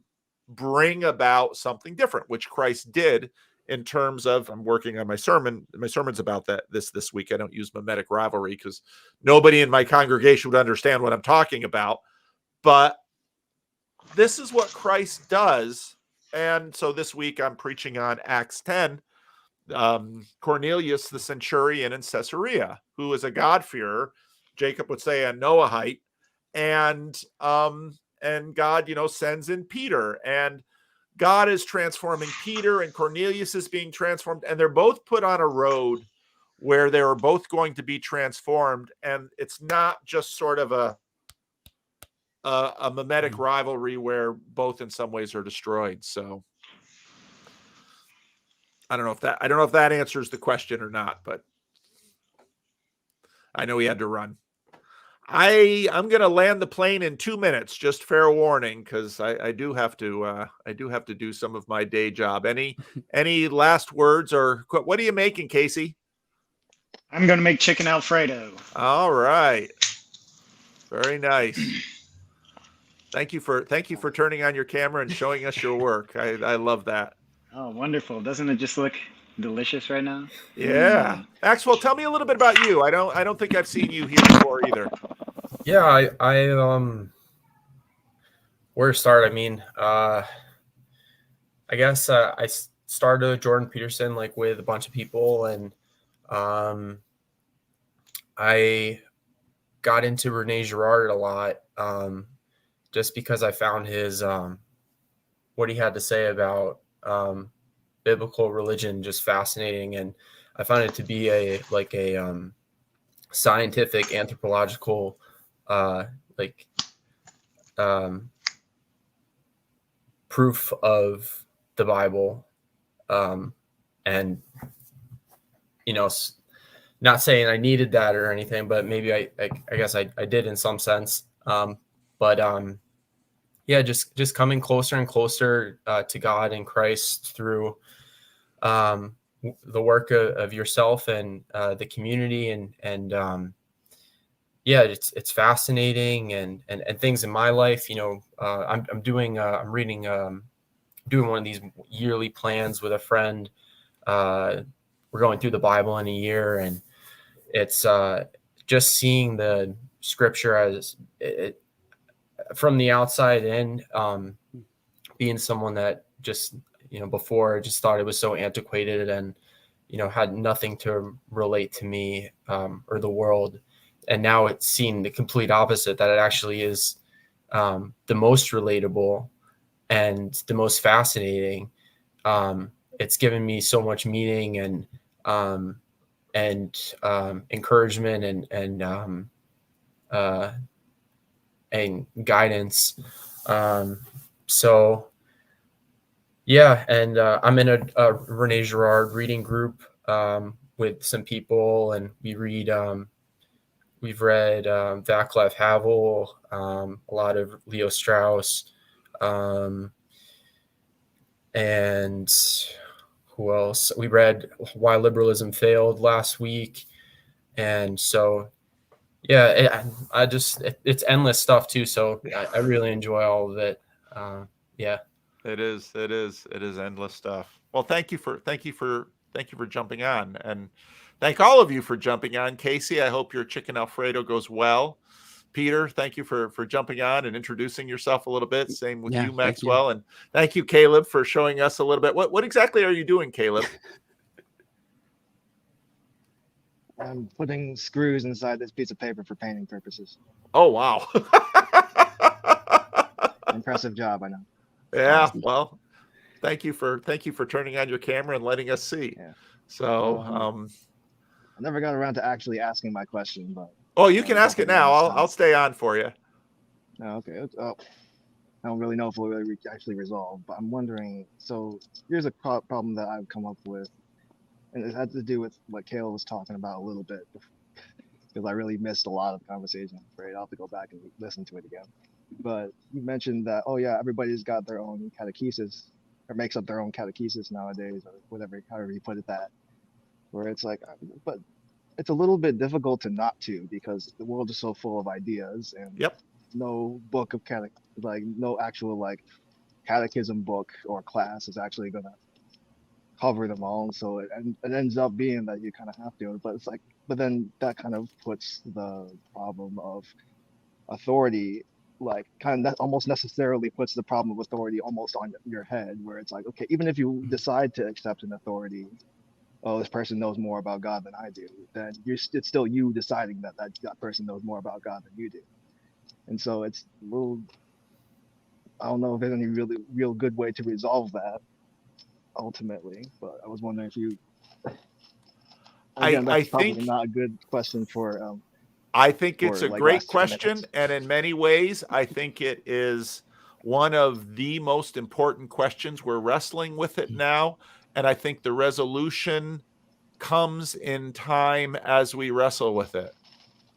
S2: bring about something different, which Christ did in terms of, I'm working on my sermon's about that this week. I don't use mimetic rivalry because nobody in my congregation would understand what I'm talking about, but this is what Christ does. And so this week I'm preaching on Acts 10, Cornelius, the centurion in Caesarea, who is a God-fearer, Jacob would say a Noahite, and God, sends in Peter, and God is transforming Peter, and Cornelius is being transformed, and they're both put on a road where they are both going to be transformed, and it's not just sort of a mimetic rivalry where both in some ways are destroyed. So I don't know if that answers the question or not, but I know he had to run. I'm going to land the plane in 2 minutes, just fair warning, because I do have to do some of my day job. Any last words, or what are you making, Casey?
S8: I'm going to make chicken Alfredo.
S2: All right. Very nice. Thank you for turning on your camera and showing us your work. I love that.
S8: Oh, wonderful. Doesn't it just look delicious right now?
S2: Yeah. Maxwell, tell me a little bit about you. I don't think I've seen you here before either.
S6: Yeah, where to start? I mean, I guess I started Jordan Peterson like with a bunch of people, and I got into Rene Girard a lot, just because I found his what he had to say about biblical religion just fascinating, and I found it to be a scientific anthropological proof of the Bible, and not saying I needed that or anything, but maybe I guess I did in some sense. Yeah, just coming closer and closer to God and Christ through the work of yourself and the community, and yeah, it's fascinating, and things in my life. I'm reading doing one of these yearly plans with a friend. We're going through the Bible in a year, and it's just seeing the scripture as it from the outside in, being someone that just, before just thought it was so antiquated and, had nothing to relate to me or the world. And now it's seen the complete opposite, that it actually is the most relatable and the most fascinating. It's given me so much meaning and encouragement and guidance. So yeah, and I'm in a Rene Girard reading group with some people, and we've read Václav Havel, a lot of Leo Strauss, and who else? We read Why Liberalism Failed last week, and so yeah, it's endless stuff too. So I really enjoy all of it. Yeah, it is endless stuff. Well, thank you for jumping on, and thank all of you for jumping on. Casey, I hope your chicken Alfredo goes well. Peter, thank you for jumping on and introducing yourself a little bit. Same with you, Maxwell, and thank you, Caleb, for showing us a little bit. What exactly are you doing, Caleb?
S5: I'm putting screws inside this piece of paper for painting purposes.
S2: Oh, wow.
S5: Impressive job, I know.
S2: Yeah, well, thank you for turning on your camera and letting us see.
S5: Yeah.
S2: So
S5: I never got around to actually asking my question, but
S2: you can ask it now. I'll stay on for you.
S5: Oh, okay. I don't really know if we'll really actually resolve, but I'm wondering, so here's a problem that I've come up with, and it had to do with what Kale was talking about a little bit, because I really missed a lot of the conversation. I'm afraid I'll have to go back and listen to it again. But you mentioned that, oh yeah, everybody's got their own catechesis, or makes up their own catechesis nowadays, or whatever, however you put it, that, where it's like, but it's a little bit difficult to not to, because the world is so full of ideas, and no book of no actual catechism book or class is actually gonna cover them all. So it ends up being that you kind of have to, but it's like, but then that kind of puts the problem of authority, that almost necessarily puts the problem of authority almost on your head, where it's like, okay, even if you decide to accept an authority, oh, this person knows more about God than I do, then it's still you deciding that person knows more about God than you do. And so it's a little, I don't know if there's any really real good way to resolve that ultimately, but I was wondering if you, again, that's probably not a good question for
S2: I think it's a great question, and in many ways I think it is one of the most important questions. We're wrestling with it now, and I think the resolution comes in time as we wrestle with it.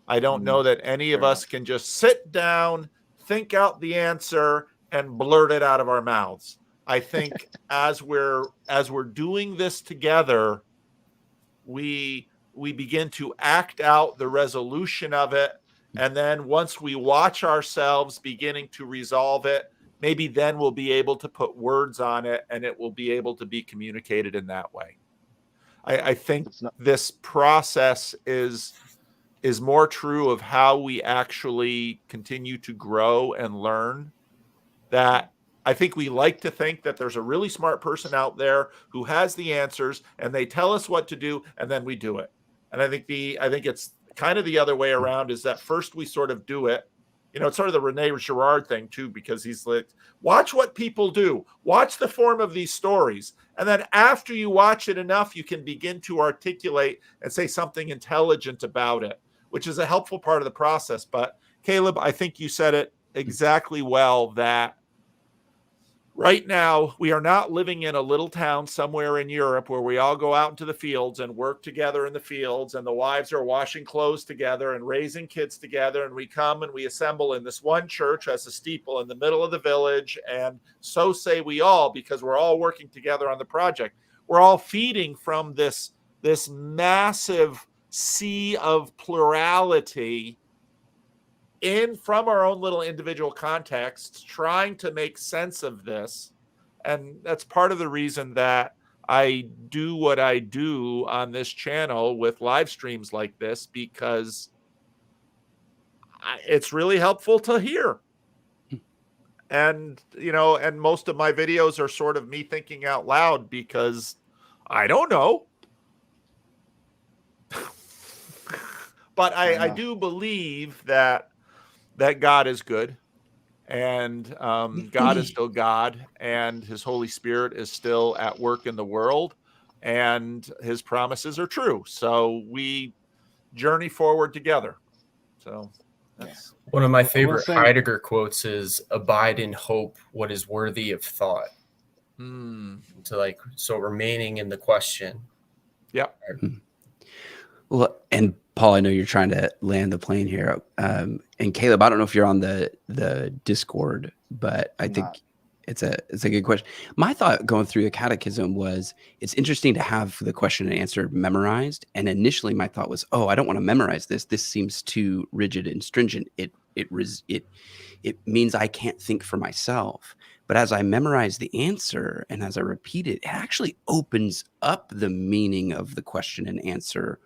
S2: I don't know that any of us can just sit down, think out the answer, and blurt it out of our mouths. I think as we're doing this together, we begin to act out the resolution of it, And then once we watch ourselves beginning to resolve it, maybe then we'll be able to put words on it and it will be able to be communicated in that way. I think this process is more true of how we actually continue to grow and learn. That I think we like to think that there's a really smart person out there who has the answers and they tell us what to do and then we do it. And I think it's kind of the other way around, is that first we sort of do it. It's sort of the Rene Girard thing too, because he's like, watch what people do, watch the form of these stories. And then after you watch it enough, you can begin to articulate and say something intelligent about it, which is a helpful part of the process. But Caleb, I think you said it exactly well, that right now we are not living in a little town somewhere in Europe where we all go out into the fields and work together in the fields, and the wives are washing clothes together and raising kids together, and we come and we assemble in this one church as a steeple in the middle of the village, and so say we all, because we're all working together on the project. We're all feeding from this massive sea of plurality from our own little individual contexts, trying to make sense of this. And that's part of the reason that I do what I do on this channel with live streams like this, because it's really helpful to hear. And, and most of my videos are sort of me thinking out loud, because I don't know. But I do believe that God is good, and God is still God, and his Holy Spirit is still at work in the world, and his promises are true. So we journey forward together. So that's
S6: one of my favorite Heidegger quotes is, abide in hope what is worthy of thought. So remaining in the question.
S2: Yep.
S4: Well, and Paul, I know you're trying to land the plane here. And Caleb, I don't know if you're on the Discord, but I think it's a good question. My thought going through the catechism was, it's interesting to have the question and answer memorized. And initially my thought was, I don't want to memorize this. This seems too rigid and stringent. It means I can't think for myself. But as I memorize the answer and as I repeat it, it actually opens up the meaning of the question and answer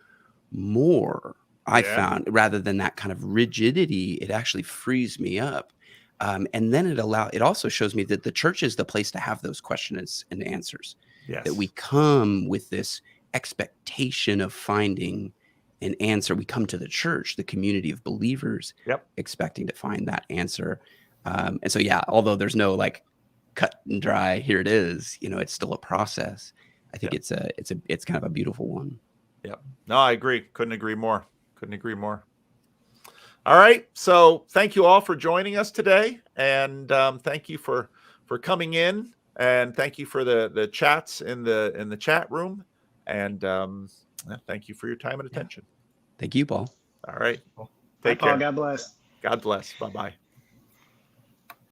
S4: more. I found, rather than that kind of rigidity, it actually frees me up. And then it also shows me that the church is the place to have those questions and answers.
S2: Yes.
S4: That we come with this expectation of finding an answer. We come to the church, the community of believers, expecting to find that answer. And so, although there's no like cut and dry, here it is, it's still a process. I think it's kind of a beautiful one.
S2: Yep. No, I agree. Couldn't agree more. All right. So thank you all for joining us today. And thank you for coming in, and thank you for the chats in the chat room. And thank you for your time and attention.
S4: Thank you, Paul.
S2: All right.
S8: Bye, Paul. God bless.
S2: God bless. Bye-bye.